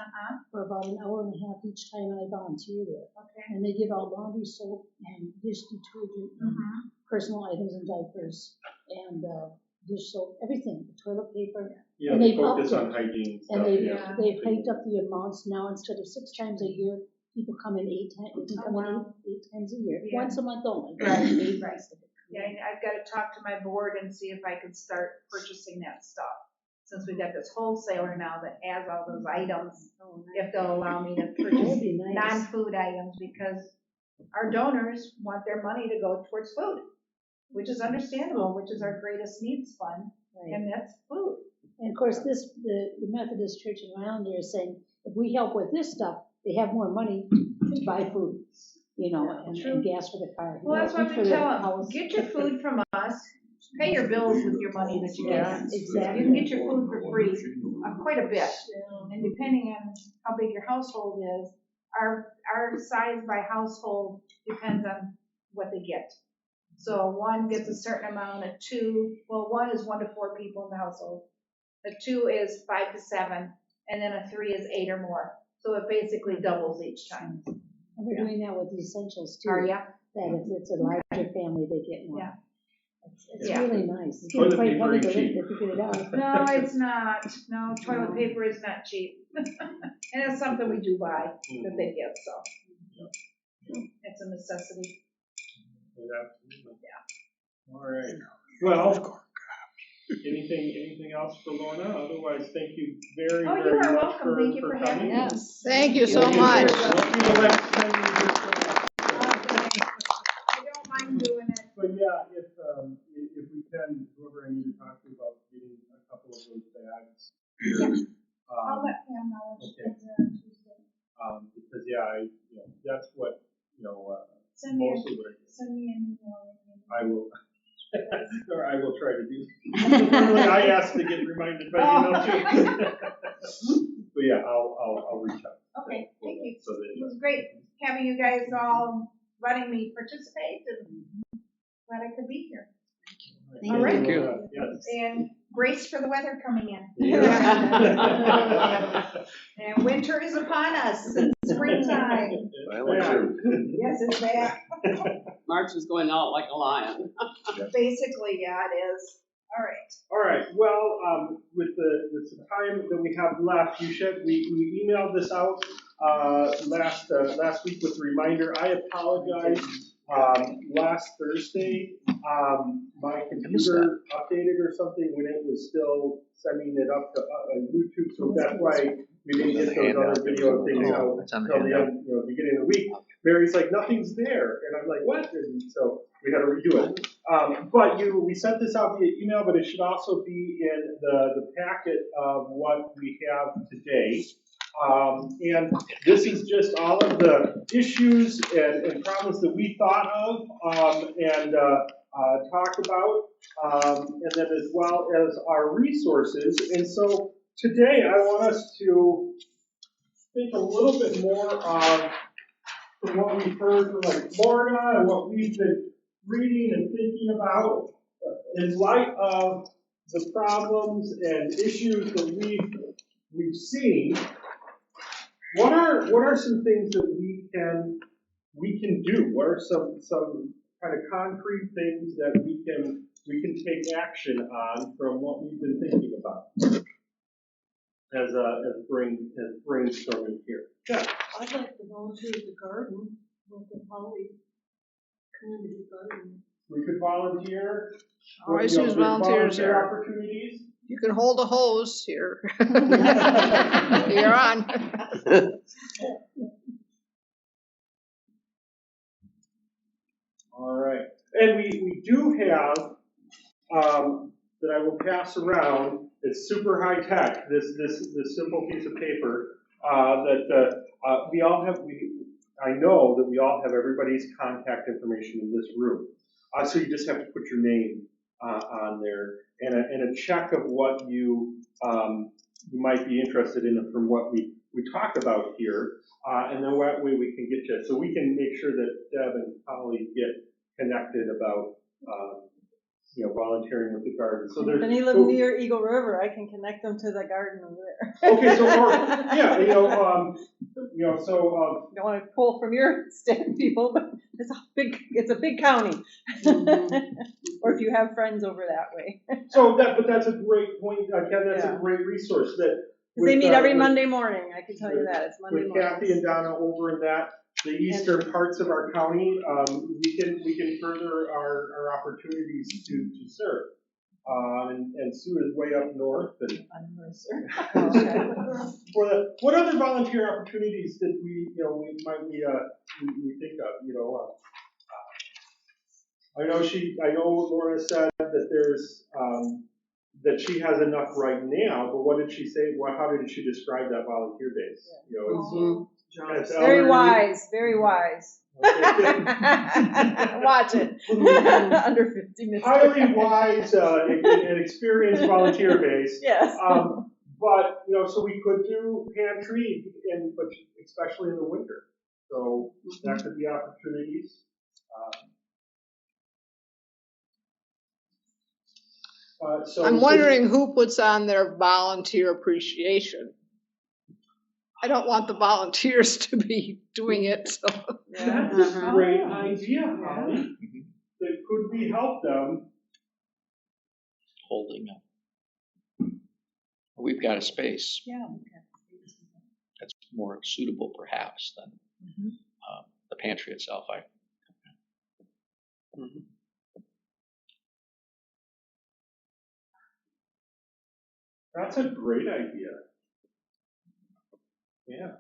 for about an hour and a half each time I volunteer there. Okay. And they give out laundry soap and dish detergent, and personal items and diapers, and dish soap, everything, toilet paper. Yeah, and they focus on hygiene stuff. And they've hiked up the amounts now. Instead of 6 times a year, people come in 8 times. You can come in 8 times a year, once a month only. Right. Yeah, I've got to talk to my board and see if I could start purchasing that stuff. Since we've got this wholesaler now that has all those items, if they'll allow me to purchase non-food items, because our donors want their money to go towards food, which is understandable, which is our greatest needs fund, and that's food. And of course, the Methodist Church in Rhinelander is saying, if we help with this stuff, they have more money to buy food, and gas for the car. Well, that's what we tell them. Get your food from us. Pay your bills with your money that you get. Exactly. You can get your food for free, quite a bit. And depending on how big your household is, our size by household depends on what they get. So 1 gets a certain amount, a 2, 1 is 1 to 4 people in the household. A 2 is 5 to 7, and then a 3 is 8 or more. So it basically doubles each time. And we're doing that with the essentials too. Are ya? That if it's a larger family, they get more. Yeah. It's really nice. It's Toilet quite paper heavy to ain't cheap. lift if you get it out. No, it's not. No, toilet paper is not cheap. And it's something we do buy that they give, so. It's a necessity. Yeah. All right. Well, anything else for Lorna? Otherwise, thank you very, Oh, very you are much welcome. Thank you for having coming. me. Yes, thank you so much. We'll be the next time you hear from us. I don't mind doing it. But yeah, if we can, whoever I need to talk to about getting a couple of those bags. I'll let Pam know. Okay. Tuesday. Because yeah, that's what, Send me mostly what Send me an email. I will, or I will try to do. Normally I ask to get reminded by email too. But yeah, I'll reach out. Okay, thank you. So that, It was great having you guys all letting me participate, and glad I could be here. All right. Thank you. Yes. And brace for the weather coming in. Yeah. And winter is upon us, and springtime. Yes, it's back. March is going out like a lion. Basically, yeah, it is. All right. All right. Well, with some time that we have left, we emailed this out last week with a reminder. I apologize. Last Thursday, my computer updated or something when it was still sending it up to YouTube, so that's why we didn't get those other video things out until the beginning of the week. Mary's like, nothing's there, and I'm like, what? And so we had to redo it. But we sent this out via email, but it should also be in the packet of what we have today. And this is just all of the issues and problems that we thought of and talked about, and then as well as our resources. And so today I want us to think a little bit more from what we've heard from like Lorna and what we've been reading and thinking about in light of the problems and issues that we've seen. What are some things that we can do? What are some kind of concrete things that we can take action on from what we've been thinking about as brainstorming here? Yeah. I'd like to volunteer at the garden, with the Holly community garden. We could volunteer. Always use volunteers volunteer here. Opportunities. You can hold a hose here. You're on. All right. And we do have, that I will pass around, it's super high tech, this simple piece of paper, that we all have, I know that we all have everybody's contact information in this room. So you just have to put your name on there and a check of what you might be interested in from what we talk about here, and then that way we can get you, so we can make sure that Deb and Holly get connected about volunteering with the garden. So if any live near Eagle River, I can connect them to the garden over there. Okay, so yeah, so don't want to pull from your state people, but it's a big county. Or if you have friends over that way. but that's a great point, Ken. That's a great resource that they meet every Monday morning. I can tell you that it's Monday morning. With Kathy and Donna over in the eastern parts of our county, we can further our opportunities to serve. And Sue is way up north. And what other volunteer opportunities did we think of? I know Lorna said that there's that she has enough right now, but what did she say? How did she describe that volunteer base? It's very wise, very wise. Okay. Watch it. Under 50 minutes. Highly wise and experienced volunteer base. Yes. But so we could do pantry, but especially in the winter. So that could be opportunities. I'm wondering who puts on their volunteer appreciation. I don't want the volunteers to be doing it. So. That's a great idea, Holly. That could we help them? Holding up. We've got a space. Yeah. That's more suitable, perhaps, than the pantry itself. That's a great idea. Yeah.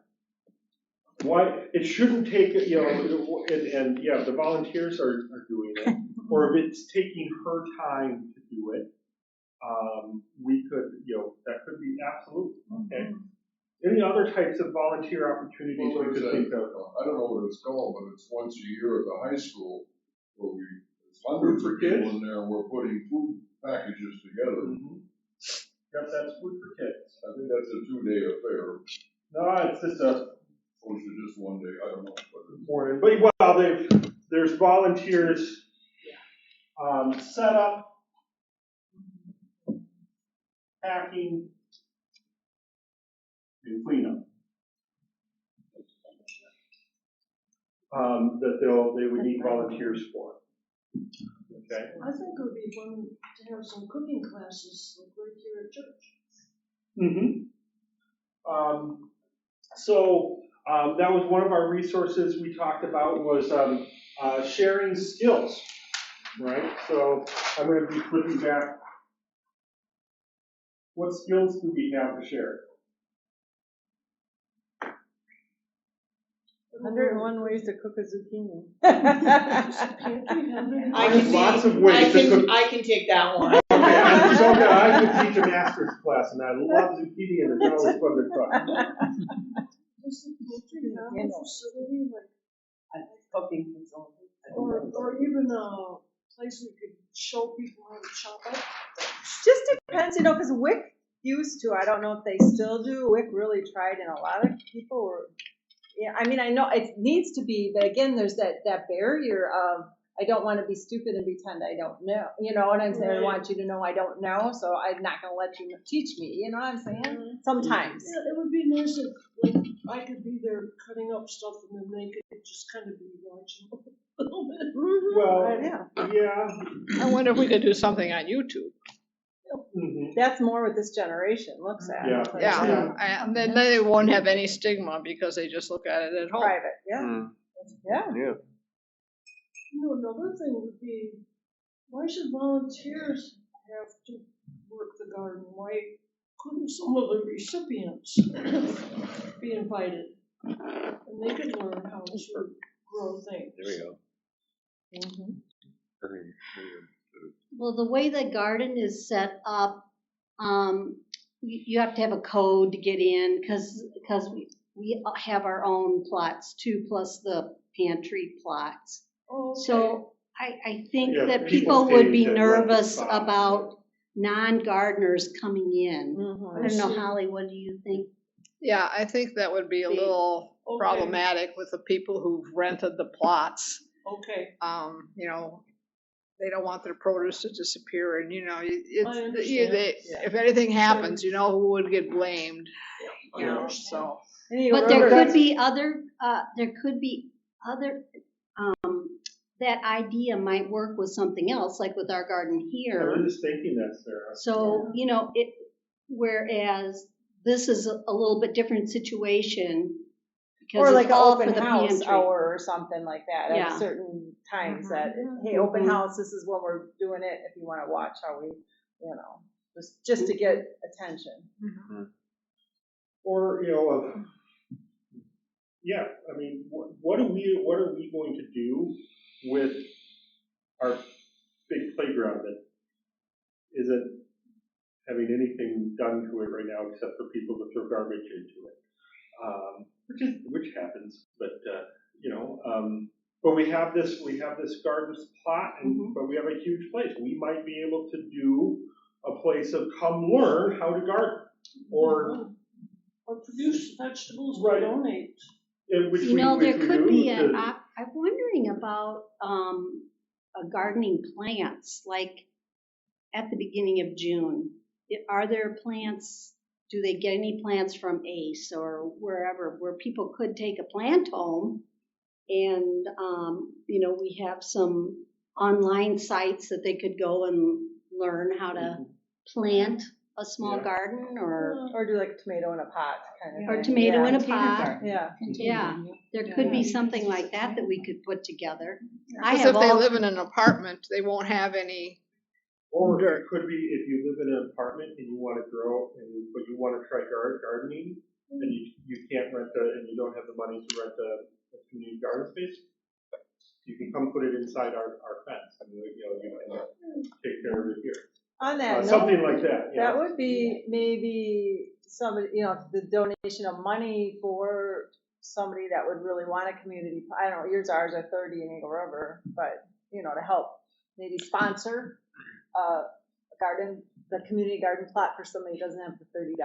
Why, it shouldn't take, you know, and yeah, the volunteers are doing it, or if it's taking her time to do it, we could, you know, that could be absolute, okay. Any other types of volunteer opportunities we could think of? I don't know what it's called, but it's once a year at the high school where there's hundreds of people in there and we're putting food packages together. Yep, that's Food for Kids. I think that's a 2-day affair. No, it's just a. Or is it just 1 day? I don't know. Morning, but well, there's volunteers, set up, packing, and cleanup. That they would need volunteers for. Okay. I think it would be fun to have some cooking classes like right here at church. So that was one of our resources we talked about was sharing skills, right? So I'm going to be flipping back. What skills do we have to share? 101 ways to cook a zucchini. I can take that one. Okay, I'm so good. I could teach a master's class, and I love zucchini, and it's always fun to cook. Does the poultry have a facility like Cooking facility. or even a place we could show people how to chop up? Just depends, you know, because WIC used to, I don't know if they still do, WIC really tried, and a lot of people were, yeah, I mean, I know it needs to be, but again, there's that barrier of, I don't want to be stupid and pretend I don't know, you know what I'm saying? I want you to know I don't know, so I'm not going to let you teach me, you know what I'm saying? Sometimes. Yeah, it would be nice if like I could be there cutting up stuff and then they could just kind of be watching a little bit. Well, yeah. I wonder if we could do something on YouTube. That's more what this generation looks at. Yeah, and then they won't have any stigma because they just look at it at home. Private, yeah. You know, another thing would be, why should volunteers have to work the garden? Why couldn't some of the recipients be invited? And they could learn how to grow things. There we go. Well, the way the garden is set up, you have to have a code to get in because we have our own plots too, plus the pantry plots. Oh, okay. So I think that people people would be stay to nervous rent the spot. about non-gardeners coming in. Mm-hmm. I don't know, Holly, what do you think? Yeah, I think that would be a little problematic with the people who've rented the plots. Okay. You know, they don't want their produce to disappear, and you know, if anything happens, you know who would get blamed. You know, so. But there could be other. That idea might work with something else, like with our garden here. I was just thinking that, Sarah. So you know it. Whereas this is a little bit different situation. Or like an open for the house pantry. hour or something like that at Yeah. certain times that, hey, open house, this is when we're doing it, if you want to watch how we, you know, just to get attention. Or, you know, yeah, I mean, what are we going to do with our big playground that isn't having anything done to it right now except for people to throw garbage into it? Which happens, but you know, but we have this garden plot, but we have a huge place. We might be able to do a place of come learn how to garden, or produce vegetables right. to donate. There could be I'm wondering about gardening plants, like at the beginning of June. Are there plants? Do they get any plants from ACE or wherever where people could take a plant home? And, you know, we have some online sites that they could go and learn how to plant a small garden or do like a tomato in a pot kind of or thing. tomato in a pot. Yeah. There could be something like that we could put together. Because if they live in an apartment, they won't have any Or dirt. it could be if you live in an apartment and you want to grow, but you want to try gardening, and you can't and you don't have the money to rent a community garden space, you can come put it inside our fence. I mean, you can take care of it here. On that note, Something like that. that would be maybe somebody, the donation of money for somebody that would really want a community, I don't know, ours are 30 in Eagle River, but, to help maybe sponsor the community garden plot for somebody who doesn't have the $30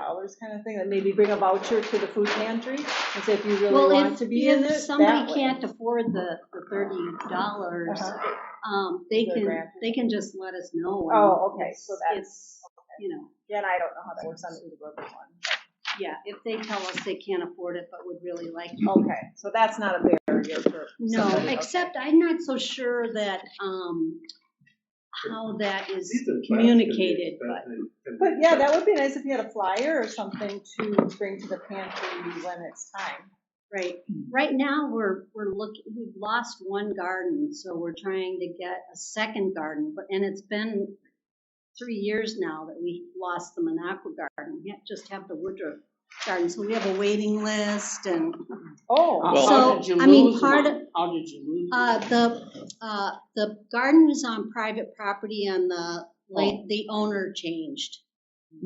kind of thing, and maybe bring a voucher to the food pantry and say if you really want to be in it. If somebody can't afford the $30, they can just let us know. Oh, okay, so that's, Again, I don't know how that works on the Eagle River one. Yeah, if they tell us they can't afford it, but would really like to. Okay, so that's not a barrier for No, somebody. except I'm not so sure that, how that is communicated, But yeah, that would be nice if you had a flyer or something to bring to the pantry when it's time. right. Right now, we've lost one garden, so we're trying to get a second garden, and it's been 3 years now that we lost the Minocqua garden. We just have the Woodruff garden, so we have a waiting list and. How did you lose one? How did you lose one? The garden was on private property and the owner changed.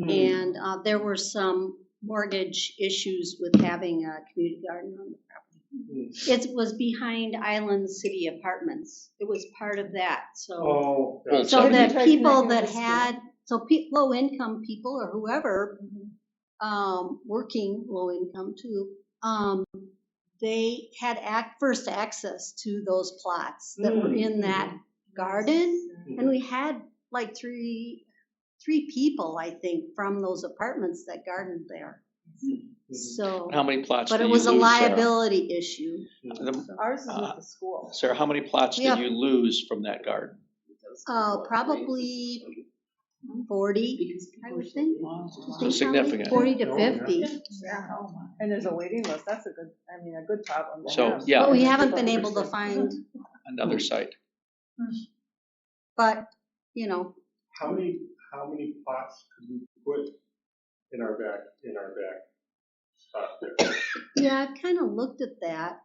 And there were some mortgage issues with having a community garden on the property. It was behind Island City Apartments. It was part of that, so. So that people that had, low income people or whoever, working low income too, they had first access to those plots that were in that garden. And we had like three people, I think, from those apartments that gardened there. So. How many plots But did it you was a lose, Sarah? liability issue. Ours is at the school. Sarah, how many plots did you lose from that garden? Probably 40, I would think. So significant. 40 to 50. Yeah. And there's a waiting list. That's a good problem to So, have. yeah. But we haven't been able to find, Another site. but, How many plots could we put in our back spot there? yeah, I kind of looked at that.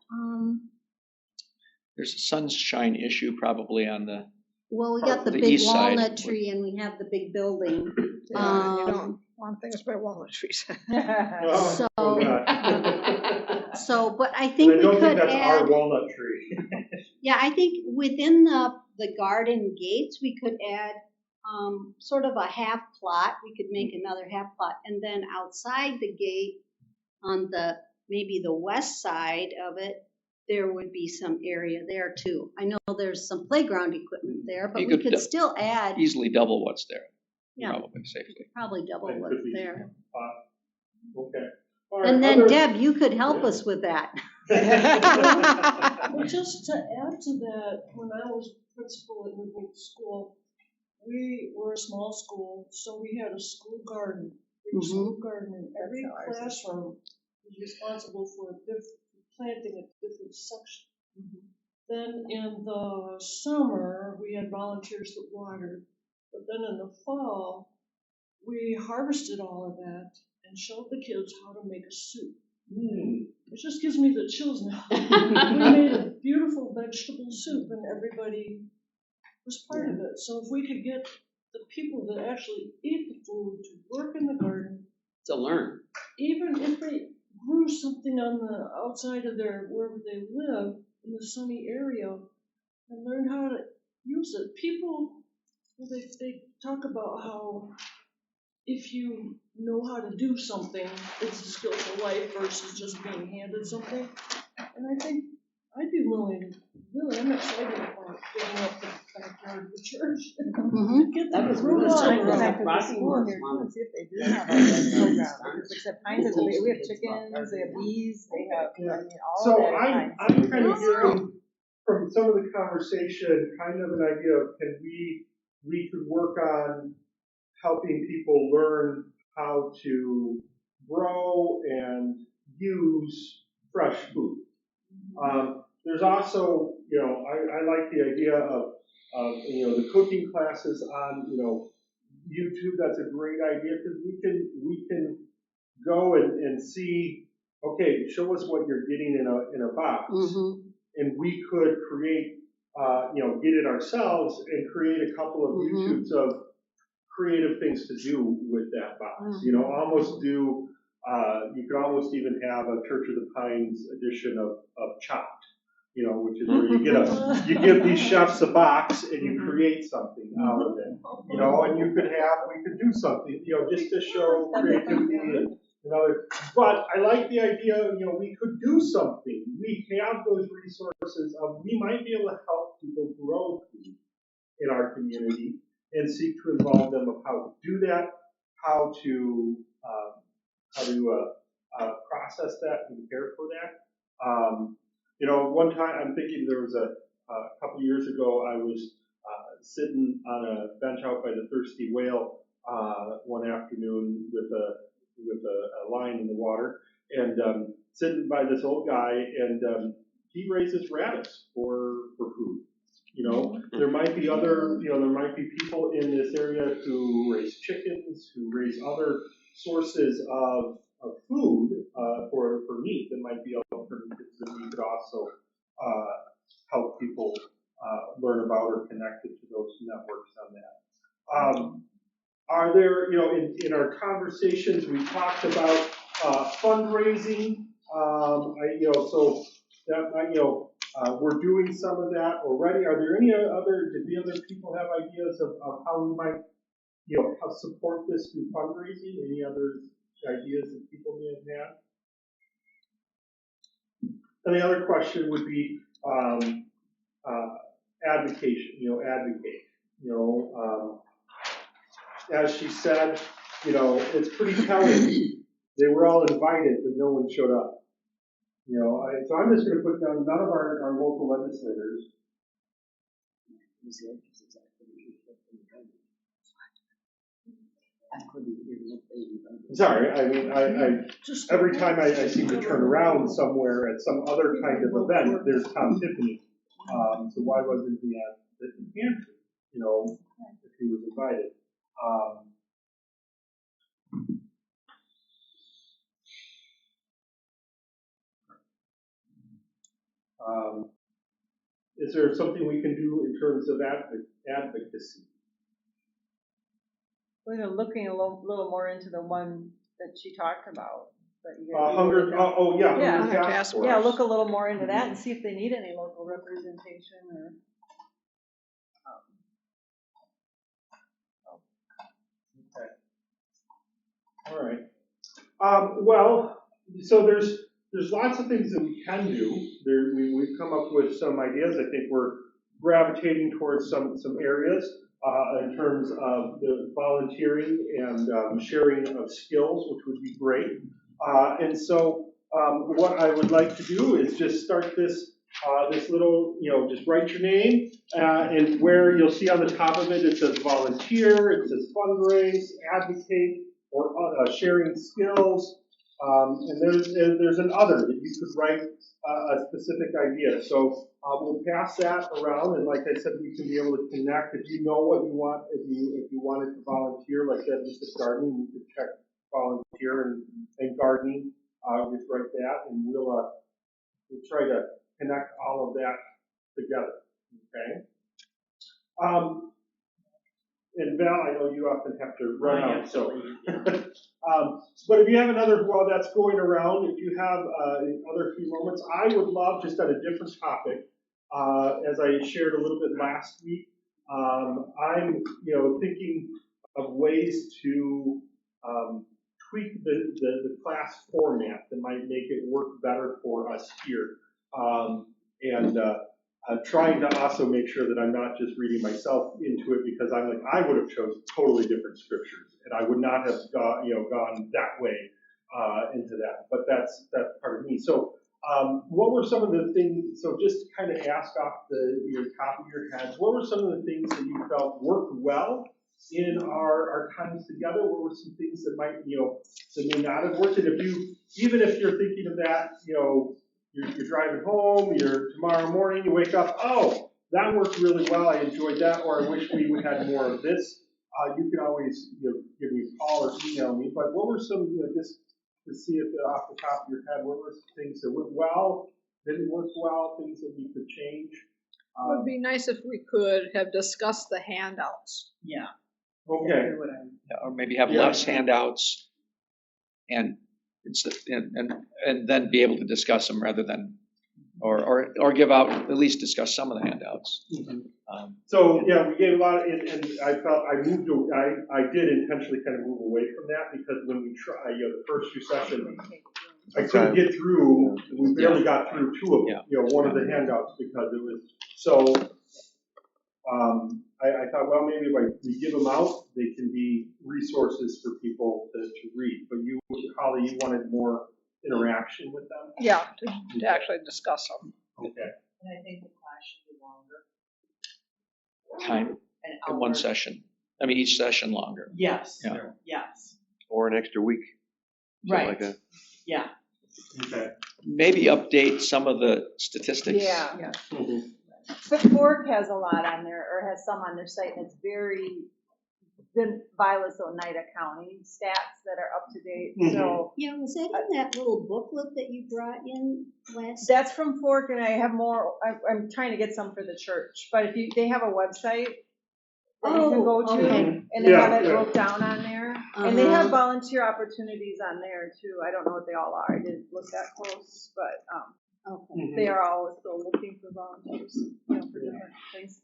There's a sunshine issue probably on the, Well, we got the The big east side. walnut tree and we have the big building. You don't want things by walnut trees. Oh, God. So, but I think we don't could think that's our add, walnut tree. yeah, I think within the garden gates, we could add sort of a half plot. We could make another half plot. And then outside the gate on maybe the west side of it, there would be some area there too. I know there's some playground equipment there, but we could still add. easily double what's there. Yeah. Probably safely. Probably double That what's could be there. Okay. All right, And then other- Deb, you could help us with that. But just to add to that, when I was principal at Newport School, we were a small school, so we had a school garden. School garden in every classroom was responsible for planting a different section. Then in the summer, we had volunteers that watered. But then in the fall, we harvested all of that and showed the kids how to make a soup. It just gives me the chills now. We made a beautiful vegetable soup and everybody was part of it. So if we could get the people that actually eat the food to work in the garden. To learn. Even if they grew something on the outside of wherever they live in the sunny area and learn how to use it. People, they talk about how if you know how to do something, it's a skill for life versus just being handed something. And I think I'd be willing, I'm excited about digging up the backyard of the church. That was really See if they do have a program. Except Pines has we have chickens, they have bees, they have, all So that. I'm kind of hearing from some of the conversation, kind of an idea of we could work on helping people learn how to grow and use fresh food. There's also, I like the idea of, the cooking classes on, YouTube. That's a great idea, because we can go and see, okay, show us what you're getting in a box. Mm-hmm. And we could create, get it ourselves and create a couple of YouTubes of creative things to do with that box. Almost do, you could almost even have a Church of the Pines edition of Chopped, which is where you give these chefs a box and you create something out of it, and we could do something, just to show creativity and other. But I like the idea, we could do something. We have those resources of, we might be able to help people grow food in our community and seek to involve them of how to do that, how to process that and care for that. One time, I'm thinking there was a couple years ago, I was sitting on a bench out by the Thirsty Whale one afternoon with a line in the water, and sitting by this old guy, and he raises rabbits for food. There might be there might be people in this area who raise chickens, who raise other sources of food for meat that might be alternatives that we could also help people learn about or connected to those networks on that. Are there, in our conversations, we talked about fundraising. So that might, we're doing some of that already. Are there did the other people have ideas of how we might, how support this through fundraising? Any other ideas that people may have had? And the other question would be advocate. As she said, it's pretty telling. They were all invited, but no one showed up. So I'm just going to put down none of our local legislators. Sorry, I mean, I every time I seem to turn around somewhere at some other kind of event, there's Tom Tiffany. So why wasn't he at the pantry? If he was invited. Is there something we can do in terms of advocacy? We're looking a little more into the one that she talked about. Hunger Task Force. Yeah, look a little more into that and see if they need any local representation or. Okay. All right. Well, so there's lots of things that we can do. We've come up with some ideas. I think we're gravitating towards some areas in terms of the volunteering and sharing of skills, which would be great. And so what I would like to do is just start this little, just write your name, and where you'll see on the top of it, it says volunteer, it says fundraise, advocate, or sharing skills. And there's an other that you could write a specific idea. So we'll pass that around, and like I said, we can be able to connect. If you know what you want, if you wanted to volunteer, like that, just at gardening, you could check volunteer and gardening. Just write that, and we'll try to connect all of that together. Okay. And Val, I know you often have to run out, so. But if you have another, while that's going around, if you have another few moments, I would love, just on a different topic, as I shared a little bit last week, I'm thinking of ways to tweak the class format that might make it work better for us here. Trying to also make sure that I'm not just reading myself into it, because I'm like, I would have chosen totally different scriptures, and I would not have gone that way into that. But that's part of me. So what were some of the things? So just to kind of ask off your top of your head, what were some of the things that you felt worked well in our times together? What were some things that might that may not have worked? And even if you're thinking of that, you're driving home, tomorrow morning, you wake up, oh, that worked really well, I enjoyed that, or I wish we would have more of this. You can always, give me a call or email me, but what were some, just to see if off the top of your head, what were some things that went well, didn't work well, things that we could change? It would be nice if we could have discussed the handouts. Yeah. Okay. Or maybe have Yeah. less handouts and then be able to discuss them rather than, or give out, at least discuss some of the handouts. So, yeah, we gave a lot, and I felt, I did intentionally kind of move away from that, because when we try, the first few sessions, I couldn't get through, we barely got through two of them, one of the handouts, because it was, so, I thought, well, maybe if we give them out, they can be resources for people to read, but you, Holly, you wanted more interaction with them? Yeah, to actually discuss them. Okay. And I think the class should be longer. Time in one session. I mean, each session longer. Yes, Yeah. yes, Or an extra week. something right, like that. yeah. Okay. Maybe update some of the statistics. Yeah. Mhm. But Fork has a lot on there, or has some on their site, and it's very, the Violet's Oneida County stats that are up to date, so. Yeah, was that in that little booklet that you brought in last? That's from Fork, and I have more, I'm trying to get some for the church, but if they have a website that you can go to, okay. and they have Yeah, it yeah. broke down on there. And they have volunteer opportunities on there too. I don't know what they all are. I didn't look that close, but Okay. they are always still looking for volunteers, for different things.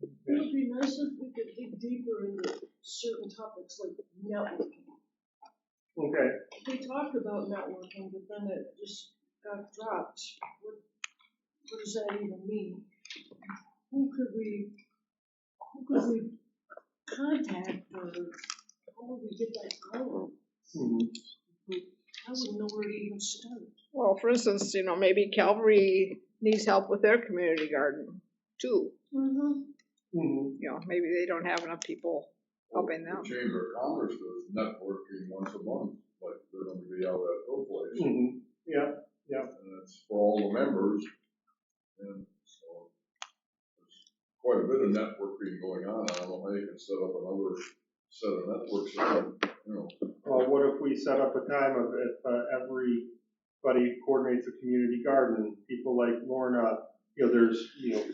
It would be nice if we could dig deeper into certain topics like networking. Okay. We talked about networking, but then it just got dropped. What does that even mean? Who could we contact, or how would we get that going? I wouldn't know where to even start. Well, for instance, maybe Calvary needs help with their community garden too. Maybe they don't have enough people helping them. The Chamber of Commerce does networking once a month, like they're going to be out at Hill Place. Yeah. And it's for all the members, and so there's quite a bit of networking going on. I don't know how you can set up another set of networks, Well, what if we set up a time of if everybody coordinates a community garden, people like Lorna, there's,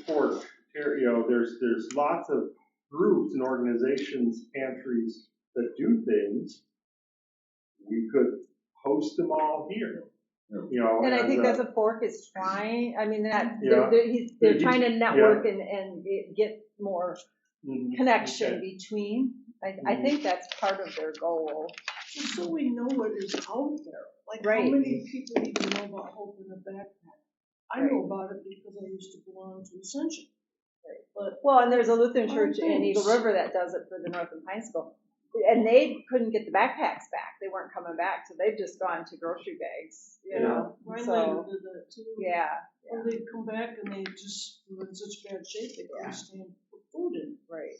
Fort, there's lots of groups and organizations, pantries that do things. We could host them all here. And I think that's what Fork is trying. I mean, Yeah. they're trying to network and get more connection Okay. between. I think that's part of their goal. Just so we know what is out there. Like, Right. how many people even know about Hope in a Backpack? I know about it because I used to belong to Ascension. But Well, and there's a Lutheran church in thanks. Eagle River that does it for the Northern High School. And they couldn't get the backpacks back. They weren't coming back, so they've just gone to grocery bags, Rhinelander did that too. Yeah. Or they'd come back and they just were in such bad shape they couldn't stand put food in. Right.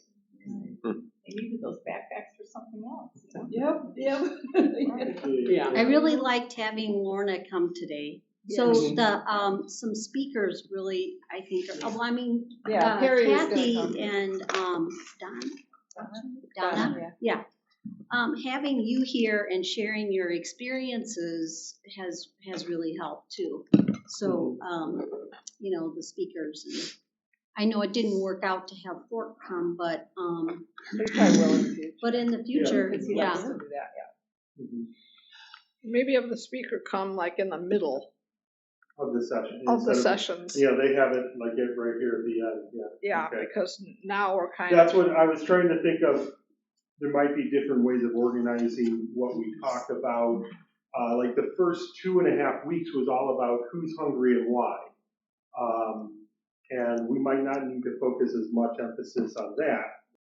They needed those backpacks for something else. Yep. Yeah. I really liked having Lorna come today. So the, some speakers really, I think, Yeah, Carrie was gonna Kathy come. and, Donna, Yeah. having you here and sharing your experiences has really helped too. So, the speakers, and I know it didn't work out to have Fork come, but, They probably will in the future. but in the future, Because he likes to do that, Maybe have the speaker come like in the middle Of the session. of the Instead sessions. Yeah, they have it like it right here at the end, Yeah, Okay. because now we're kind of. That's what I was trying to think of. There might be different ways of organizing what we talk about. Like the first 2.5 weeks was all about who's hungry and why. And we might not need to focus as much emphasis on that.